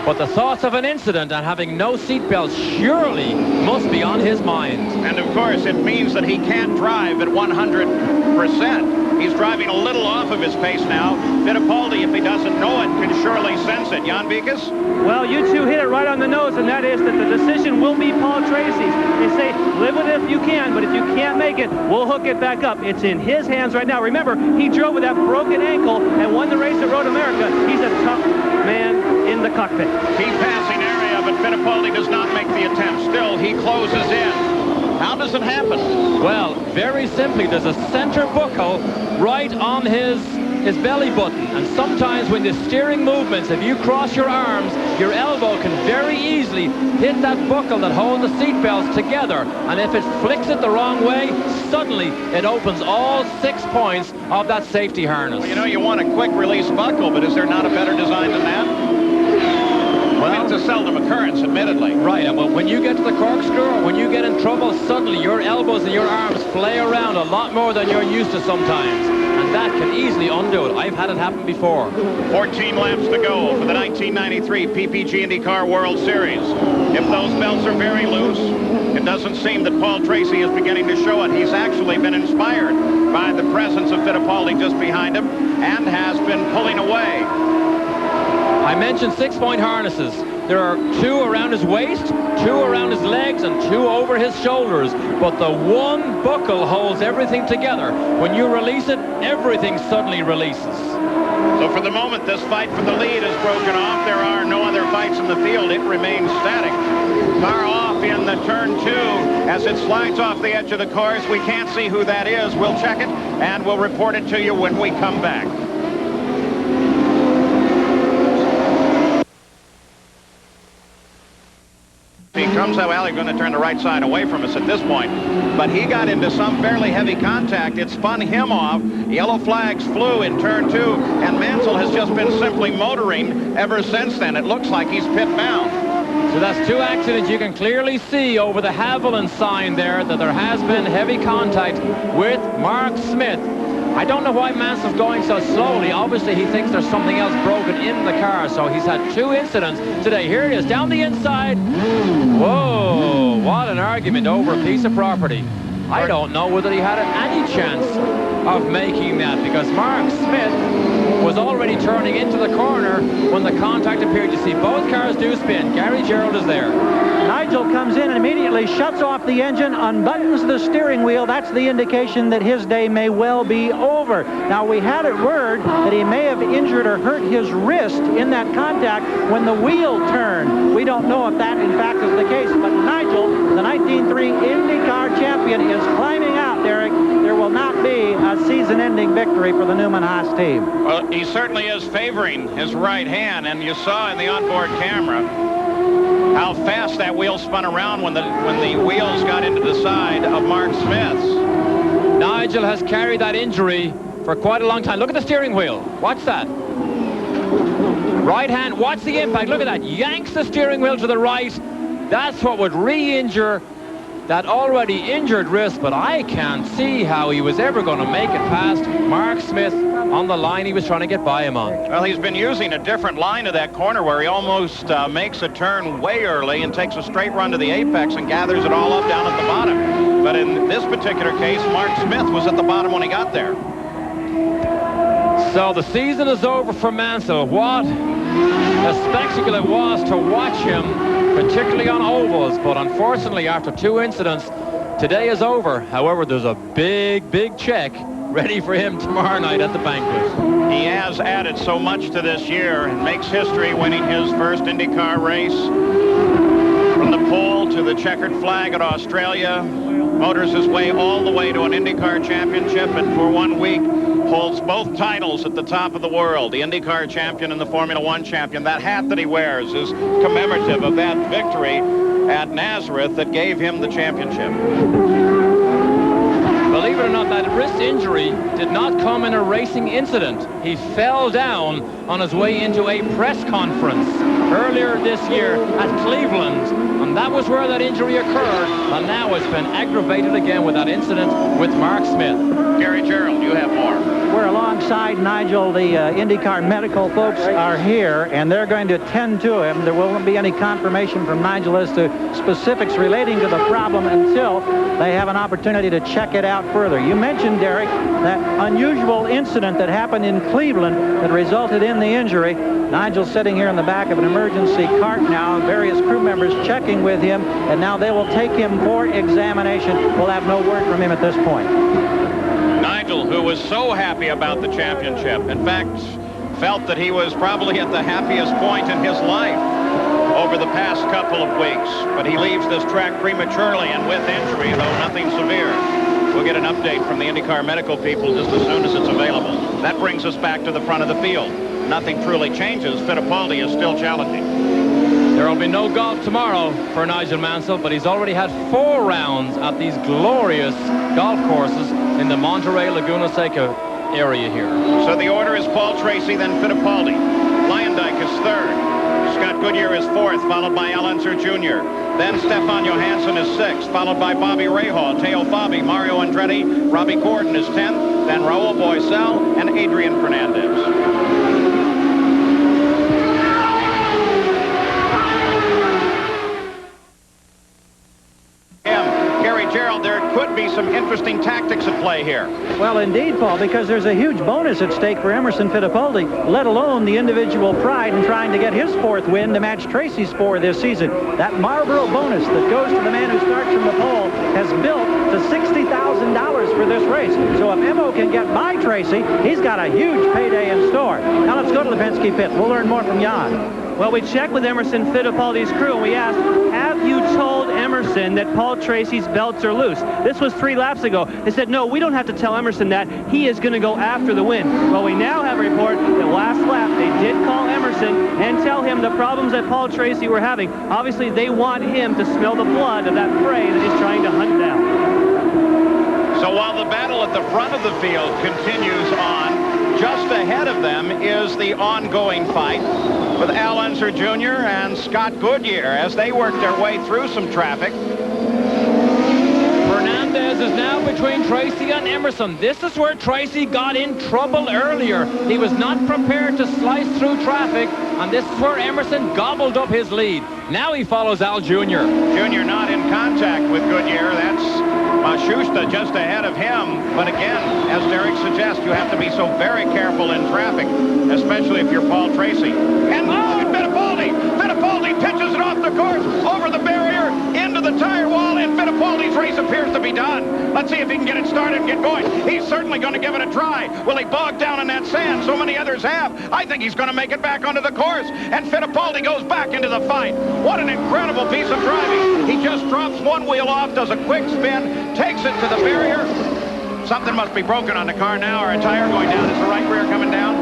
But the thoughts of an incident and having no seatbelts surely must be on his mind. And of course, it means that he can't drive at 100%. He's driving a little off of his pace now. Fittipaldi, if he doesn't know it, can surely sense it. Jan Beekes? Well, you two hit it right on the nose, and that is that the decision will be Paul Tracy's. They say, live with it if you can, but if you can't make it, we'll hook it back up. It's in his hands right now. Remember, he drove with that broken ankle and won the race at Road America. He's a tough man in the cockpit. Key passing area, but Fittipaldi does not make the attempt. Still, he closes in. How does it happen? Well, very simply, there's a center buckle right on his belly button. And sometimes when the steering movements, if you cross your arms, your elbow can very easily hit that buckle that holds the seat belts together. And if it flicks it the wrong way, suddenly it opens all 6 points of that safety harness. Well, you know, you want a quick release buckle, but is there not a better design than that? Well, it's a seldom occurrence, admittedly. Right, and when you get to the corkscrew, or when you get in trouble, suddenly your elbows and your arms play around a lot more than you're used to sometimes. And that can easily undo it. I've had it happen before. 14 laps to go for the 1993 PPG IndyCar World Series. If those belts are very loose, it doesn't seem that Paul Tracy is beginning to show it. He's actually been inspired by the presence of Fittipaldi just behind him and has been pulling away. I mentioned 6-point harnesses. There are 2 around his waist, 2 around his legs, and 2 over his shoulders. But the one buckle holds everything together. When you release it, everything suddenly releases. So for the moment, this fight for the lead is broken off. There are no other fights in the field. It remains static. Car off in the turn 2 as it slides off the edge of the course. We can't see who that is. We'll check it, and we'll report it to you when we come back. He comes out, well, he's going to turn the right side away from us at this point, but he got into some fairly heavy contact. It spun him off. Yellow flags flew in turn 2, and Mansell has just been simply motoring ever since then. It looks like he's pit bound. So that's 2 accidents. You can clearly see over the Haviland sign there that there has been heavy contact with Mark Smith. I don't know why Mansell's going so slowly. Obviously, he thinks there's something else broken in the car, so he's had 2 incidents today. Here it is, down the inside. Whoa, what an argument over a piece of property. I don't know whether he had any chance of making that, because Mark Smith was already turning into the corner when the contact appeared. You see both cars do spin. Gary Gerald is there. Nigel comes in and immediately shuts off the engine, unbuttons the steering wheel. That's the indication that his day may well be over. Now, we had it word that he may have injured or hurt his wrist in that contact when the wheel turned. We don't know if that, in fact, is the case. But Nigel, the 1903 IndyCar champion, is climbing out, Derek. There will not be a season-ending victory for the Newman Haas team. Well, he certainly is favoring his right hand, and you saw in the onboard camera how fast that wheel spun around when the wheels got into the side of Mark Smith's. Nigel has carried that injury for quite a long time. Look at the steering wheel. Watch that. Right hand, watch the impact. Look at that. Yanks the steering wheel to the right. That's what would re-injure that already injured wrist, but I can't see how he was ever going to make it past Mark Smith on the line he was trying to get by him on. Well, he's been using a different line of that corner where he almost makes a turn way early and takes a straight run to the apex and gathers it all up down at the bottom. But in this particular case, Mark Smith was at the bottom when he got there. So the season is over for Mansell. What a spectacle it was to watch him, particularly on ovals. But unfortunately, after 2 incidents, today is over. However, there's a big check ready for him tomorrow night at the banquet. He has added so much to this year and makes history winning his first IndyCar race. From the pole to the checkered flag at Australia, motors his way all the way to an IndyCar championship, and for 1 week holds both titles at the top of the world, the IndyCar champion and the Formula One champion. That hat that he wears is commemorative of that victory at Nazareth that gave him the championship. Believe it or not, that wrist injury did not come in a racing incident. He fell down on his way into a press conference earlier this year at Cleveland, and that was where that injury occurred, and now it's been aggravated again with that incident with Mark Smith. Gary Gerald, you have more. We're alongside Nigel. The IndyCar medical folks are here, and they're going to attend to him. There won't be any confirmation from Nigel as to specifics relating to the problem until they have an opportunity to check it out further. You mentioned, Derek, that unusual incident that happened in Cleveland that resulted in the injury. Nigel's sitting here in the back of an emergency cart now, various crew members checking with him, and now they will take him for examination. We'll have no word from him at this point. Nigel, who was so happy about the championship, in fact, felt that he was probably at the happiest point in his life over the past couple of weeks. But he leaves this track prematurely and with injury, though nothing severe. We'll get an update from the IndyCar medical people just as soon as it's available. That brings us back to the front of the field. Nothing truly changes. Fittipaldi is still challenging. There will be no golf tomorrow for Nigel Mansell, but he's already had 4 rounds at these glorious golf courses in the Monterrey Laguna Seca area here. So the order is Paul Tracy, then Fittipaldi. Leyendijk is 3rd. Scott Goodyear is 4th, followed by Al Unser Jr. Then Stefan Johansson is 6th, followed by Bobby Rahal, Teo Fabi, Mario Andretti, Robbie Gordon is 10th, then Raul Boesel and Adrian Fernandez. There could be some interesting tactics at play here. Well, indeed, Paul, because there's a huge bonus at stake for Emerson Fittipaldi, let alone the individual pride in trying to get his 4th win to match Tracy's 4 this season. That Marlboro bonus that goes to the man who starts from the pole has built to $60,000 for this race. So if Emo can get by Tracy, he's got a huge payday in store. Now let's go to the Penske pit. We'll learn more from Jan. Well, we checked with Emerson Fittipaldi's crew, and we asked, have you told Emerson that Paul Tracy's belts are loose? This was 3 laps ago. They said, no, we don't have to tell Emerson that. He is going to go after the win. Well, we now have a report that last lap they did call Emerson and tell him the problems that Paul Tracy were having. Obviously, they want him to smell the blood of that prey that he's trying to hunt down. So while the battle at the front of the field continues on, just ahead of them is the ongoing fight with Al Unser Jr. and Scott Goodyear as they work their way through some traffic. Fernandez is now between Tracy and Emerson. This is where Tracy got in trouble earlier. He was not prepared to slice through traffic, and this is where Emerson gobbled up his lead. Now he follows Al Jr. Jr. not in contact with Goodyear. That's Schuster just ahead of him. But again, as Derek suggests, you have to be so very careful in traffic, especially if you're Paul Tracy. And look at Fittipaldi. Fittipaldi pitches it off the course, over the barrier, into the tire wall, and Fittipaldi's race appears to be done. Let's see if he can get it started and get going. He's certainly going to give it a try. Will he bog down in that sand? So many others have. I think he's going to make it back onto the course. And Fittipaldi goes back into the fight. What an incredible piece of driving. He just drops one wheel off, does a quick spin, takes it to the barrier. Something must be broken on the car now, or a tire going down. Is the right rear coming down?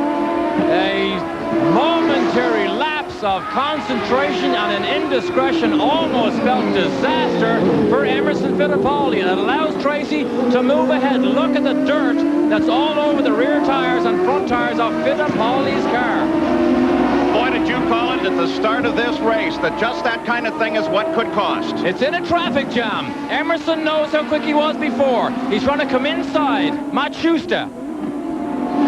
A momentary lapse of concentration and an indiscretion almost spelled disaster for Emerson Fittipaldi, and it allows Tracy to move ahead. Look at the dirt that's all over the rear tires and front tires of Fittipaldi's car. Boy, did you call it warned at the start of this race that just that kind of thing is what could cost. It's in a traffic jam. Emerson knows how quick he was before. He's trying to come inside. Machusta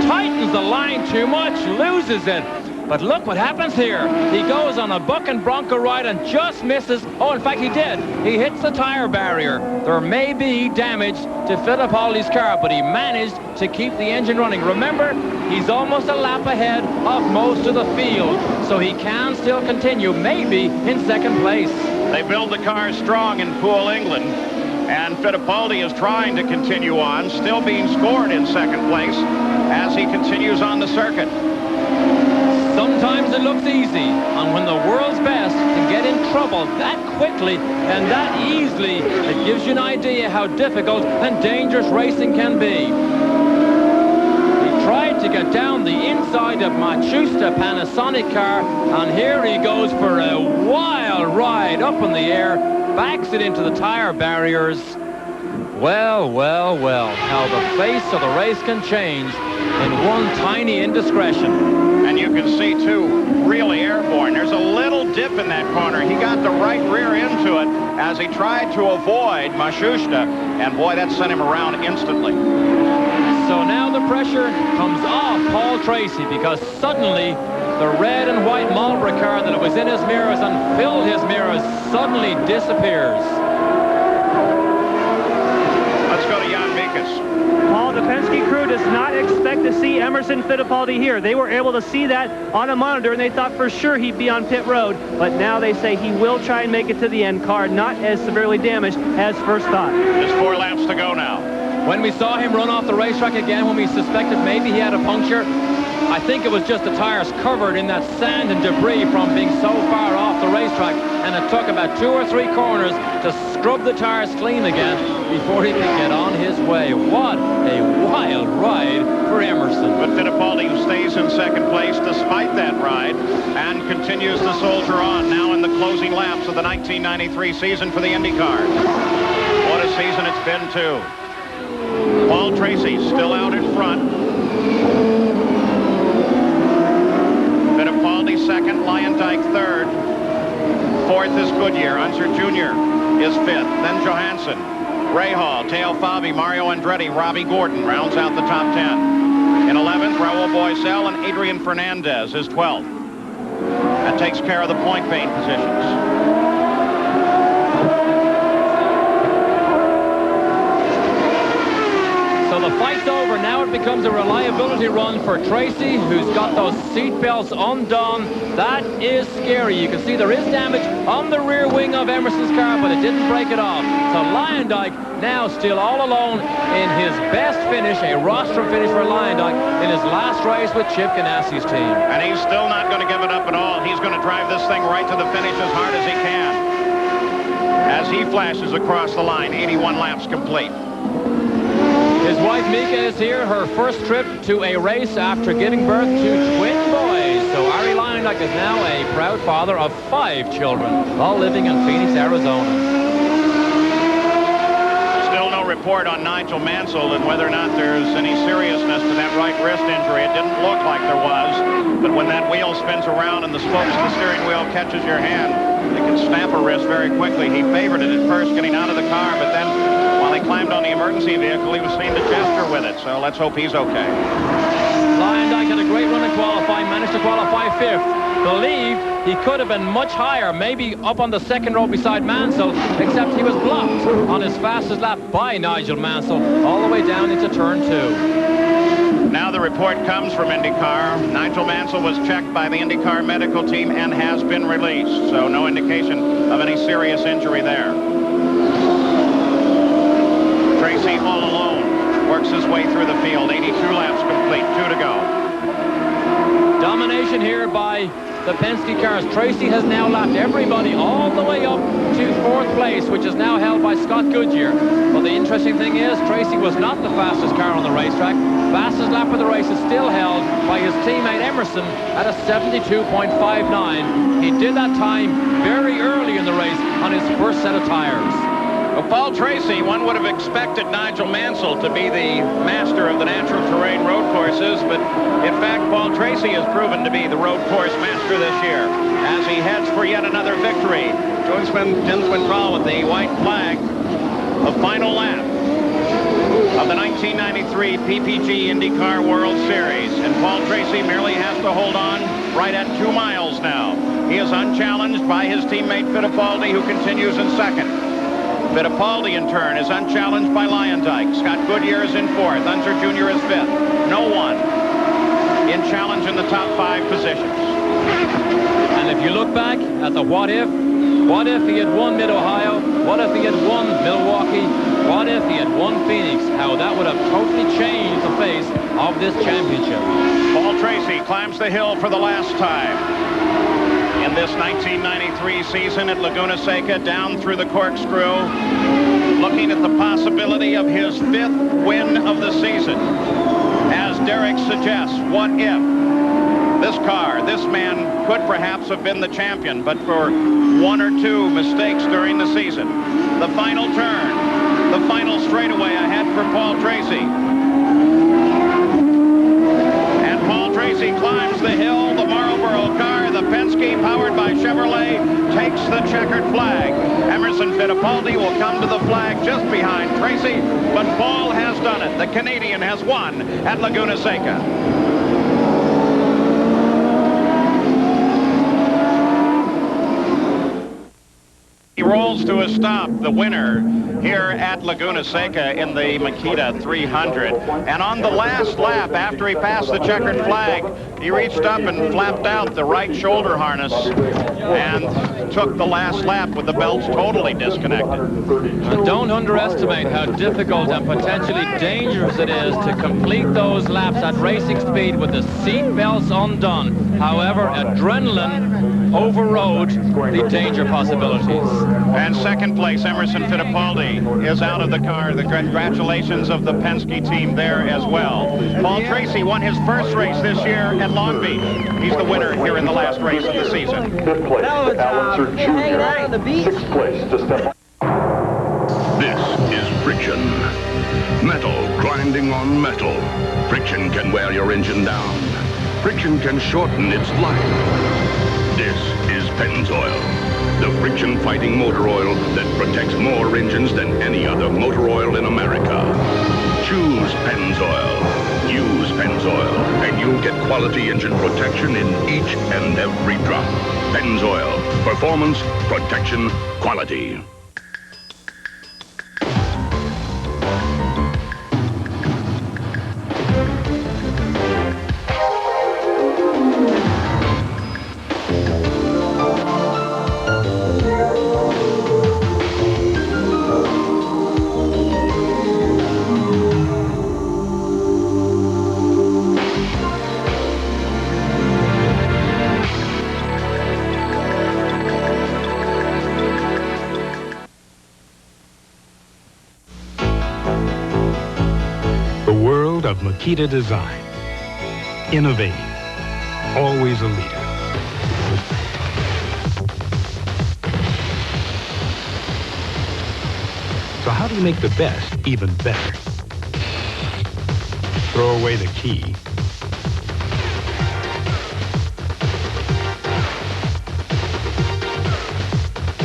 tightens the line too much, loses it. But look what happens here. He goes on a buck and bronco ride and just misses. Oh, in fact, he did. He hits the tire barrier. There may be damage to Fittipaldi's car, but he managed to keep the engine running. Remember, he's almost a lap ahead of most of the field, so he can still continue, maybe in second place. They build the car strong in Poole, England, and Fittipaldi is trying to continue on, still being scored in second place as he continues on the circuit. Sometimes it looks easy, and when the world's best can get in trouble that quickly and that easily, it gives you an idea how difficult and dangerous racing can be. He tried to get down the inside of Machusta Panasonic car, and here he goes for a wild ride up in the air, backs it into the tire barriers. Well, well, well, how the face of the race can change in one tiny indiscretion. And you can see, too, really airborne. There's a little dip in that corner. He got the right rear into it as he tried to avoid Machusta, and boy, that sent him around instantly. So now the pressure comes off Paul Tracy, because suddenly the red and white Marlboro car that was in his mirrors and filled his mirrors suddenly disappears. Let's go to Jan Mikas. Paul, the Penske crew does not expect to see Emerson Fittipaldi here. They were able to see that on a monitor, and they thought for sure he'd be on pit road. But now they say he will try and make it to the end. Car not as severely damaged as first thought. There's 4 laps to go now. When we saw him run off the racetrack again, when we suspected maybe he had a puncture, I think it was just the tires covered in that sand and debris from being so far off the racetrack, and it took about 2 or 3 corners to scrub the tires clean again before he could get on his way. What a wild ride for Emerson. But Fittipaldi, who stays in second place despite that ride and continues to soldier on now in the closing laps of the 1993 season for the IndyCar. What a season it's been, too. Paul Tracy still out in front. Fittipaldi second, Lyondike third. Fourth is Goodyear. Unser Jr. is fifth. Then Johansson, Rahal, Teo Fabi, Mario Andretti, Robbie Gordon rounds out the top 10. In 11th, Raul Boesel and Adrian Fernandez is 12th. That takes care of the point paint positions. So the fight's over. Now it becomes a reliability run for Tracy, who's got those seat belts undone. That is scary. You can see there is damage on the rear wing of Emerson's car, but it didn't break it off. So Lyondike now still all alone in his best finish, a rostrum finish for Lyondike in his last race with Chip Ganassi's team. And he's still not going to give it up at all. He's going to drive this thing right to the finish as hard as he can. As he flashes across the line, 81 laps complete. His wife Mika is here, her first trip to a race after giving birth to twin boys. So Arie Luyendyk is now a proud father of 5 children, all living in Phoenix, Arizona. Still no report on Nigel Mansell and whether or not there's any seriousness to that right wrist injury. It didn't look like there was, but when that wheel spins around and the spokes of the steering wheel catches your hand, it can snap a wrist very quickly. He favored it at first getting out of the car, but then while he climbed on the emergency vehicle, he was seen to gesture with it, so let's hope he's okay. Lyondike had a great run in qualifying, managed to qualify 5th. Believed he could have been much higher, maybe up on the second row beside Mansell, except he was blocked on his fastest lap by Nigel Mansell all the way down into turn 2. Now the report comes from IndyCar. Nigel Mansell was checked by the IndyCar medical team and has been released, so no indication of any serious injury there. Tracy all alone works his way through the field. 82 laps complete, 2 to go. Domination here by the Penske cars. Tracy has now lapped everybody all the way up to 4th place, which is now held by Scott Goodyear. But the interesting thing is, Tracy was not the fastest car on the racetrack. Fastest lap of the race is still held by his teammate Emerson at a 72.59. He did that time very early in the race on his first set of tires. Well, Paul Tracy, one would have expected Nigel Mansell to be the master of the natural terrain road courses, but in fact, Paul Tracy has proven to be the road course master this year as he heads for yet another victory. Jinsman Crawl with the white flag, the final lap of the 1993 PPG IndyCar World Series, and Paul Tracy merely has to hold on right at 2 miles now. He is unchallenged by his teammate Fittipaldi, who continues in second. Fittipaldi, in turn, is unchallenged by Lyondike. Scott Goodyear's in fourth. Unser Jr. is fifth. No one in challenge in the top 5 positions. And if you look back at the what if he had won Mid-Ohio? What if he had won Milwaukee? What if he had won Phoenix? How that would have totally changed the face of this championship. Paul Tracy climbs the hill for the last time in this 1993 season at Laguna Seca, down through the corkscrew, looking at the possibility of his 5th win of the season. As Derek suggests, what if this car, this man could perhaps have been the champion, but for 1 or 2 mistakes during the season. The final turn, the final straightaway ahead for Paul Tracy. And Paul Tracy climbs the hill. The Marlboro car, the Penske, powered by Chevrolet, takes the checkered flag. Emerson Fittipaldi will come to the flag just behind Tracy, but Paul has done it. The Canadian has won at Laguna Seca. He rolls to a stop, the winner here at Laguna Seca in the Makita 300. And on the last lap, after he passed the checkered flag, he reached up and flapped out the right shoulder harness and took the last lap with the belts totally disconnected. Don't underestimate how difficult and potentially dangerous it is to complete those laps at racing speed with the seat belts undone. However, adrenaline overrode the danger possibilities. And second place, Emerson Fittipaldi is out of the car. The congratulations of the Penske team there as well. Paul Tracy won his first race this year at Long Beach. He's the winner here in the last race of the season. 5th place, Alan Jr. 6th place to step on. This is friction. Metal grinding on metal. Friction can wear your engine down. Friction can shorten its life. This is Pennzoil, the friction-fighting motor oil that protects more engines than any other motor oil in America. Choose Pennzoil. Use Pennzoil, and you'll get quality engine protection in each and every drop. Pennzoil. Performance, protection, quality. Of Makita design, innovating, always a leader. So how do you make the best even better? Throw away the key.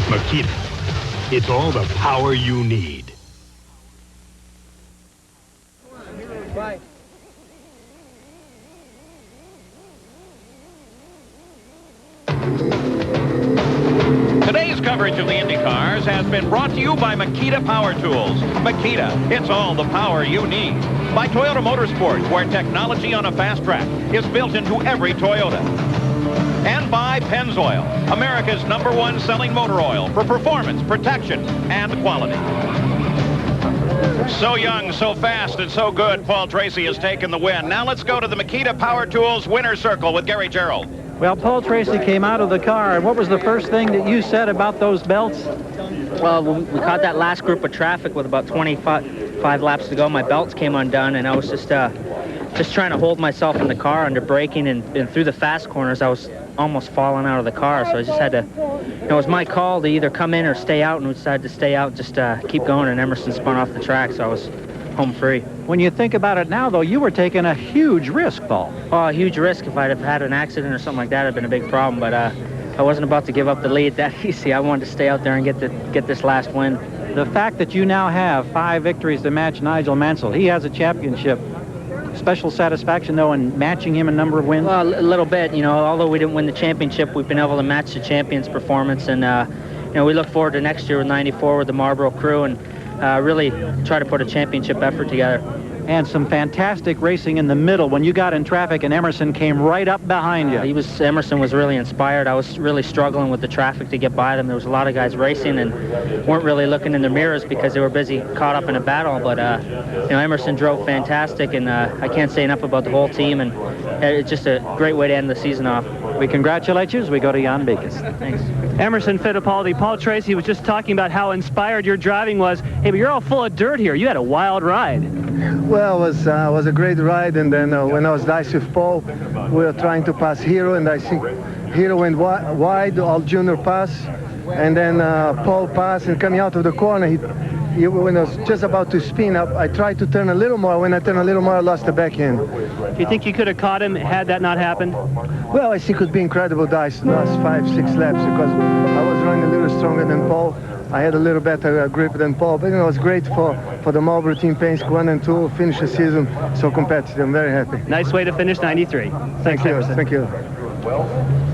Makita, it's all the power you need. Today's coverage of the IndyCars has been brought to you by Makita Power Tools. Makita, it's all the power you need. By Toyota Motorsports, where technology on a fast track is built into every Toyota. And by Pennzoil, America's #1 selling motor oil for performance, protection, and quality. So young, so fast, and so good, Paul Tracy has taken the win. Now let's go to the Makita Power Tools winner's circle with Gary Gerald. Well, Paul Tracy came out of the car, and what was the first thing that you said about those belts? Well, we caught that last group of traffic with about 25 laps to go. My belts came undone, and I was just trying to hold myself in the car under braking, and through the fast corners, I was almost falling out of the car. So I just had to, it was my call to either come in or stay out, and we decided to stay out, just keep going, and Emerson spun off the track, so I was home free. When you think about it now, though, you were taking a huge risk, Paul. Oh, a huge risk. If I'd have had an accident or something like that, it'd been a big problem, but I wasn't about to give up the lead that easy. I wanted to stay out there and get this last win. The fact that you now have 5 victories to match Nigel Mansell, he has a championship. Special satisfaction, though, in matching him in number of wins? Well, a little bit. You know, although we didn't win the championship, we've been able to match the champion's performance, and you know, we look forward to next year with 94 with the Marlboro crew, and really try to put a championship effort together. And some fantastic racing in the middle when you got in traffic and Emerson came right up behind you. Emerson was really inspired. I was really struggling with the traffic to get by them. There was a lot of guys racing and weren't really looking in their mirrors because they were busy caught up in a battle. But you know, Emerson drove fantastic, and I can't say enough about the whole team, and it's just a great way to end the season off. We congratulate you as we go to Jan Beekes. Thanks. Emerson Fittipaldi, Paul Tracy was just talking about how inspired your driving was. Hey, but you're all full of dirt here. You had a wild ride. Well, it was a great ride, and then when I was diced with Paul, we were trying to pass Hero, and I think Hero went wide, all junior pass, and then Paul passed, and coming out of the corner, when I was just about to spin up, I tried to turn a little more. When I turned a little more, I lost the back end. Do you think you could have caught him had that not happened? Well, I think it would be incredible dice the last 5-6 laps, because I was running a little stronger than Paul. I had a little better grip than Paul, but you know, it was great for the Marlboro team, Penske 1 and 2, finish the season so competitive. I'm very happy. Nice way to finish 93. Thank you. Thank you.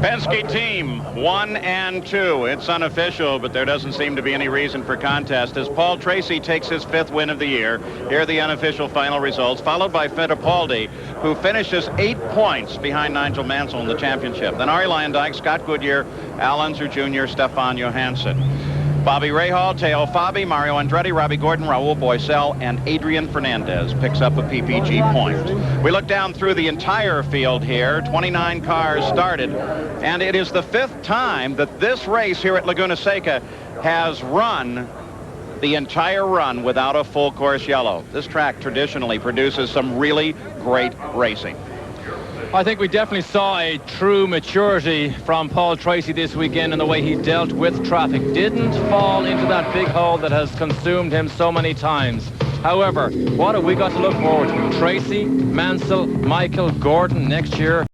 Penske team 1 and 2. It's unofficial, but there doesn't seem to be any reason for contest as Paul Tracy takes his 5th win of the year. Here are the unofficial final results, followed by Fittipaldi, who finishes 8 points behind Nigel Mansell in the championship. Then Arie Luyendyk, Scott Goodyear, Al Unser Jr., Stefan Johansson. Bobby Rahal, Teo Fabi, Mario Andretti, Robbie Gordon, Raul Boesel, and Adrian Fernandez picks up a PPG point. We look down through the entire field here. 29 cars started, and it is the 5th time that this race here at Laguna Seca has run the entire run without a full course yellow. This track traditionally produces some really great racing. I think we definitely saw a true maturity from Paul Tracy this weekend in the way he dealt with traffic. Didn't fall into that big hole that has consumed him so many times. However, what have we got to look forward to? Tracy, Mansell, Michael, Gordon next year.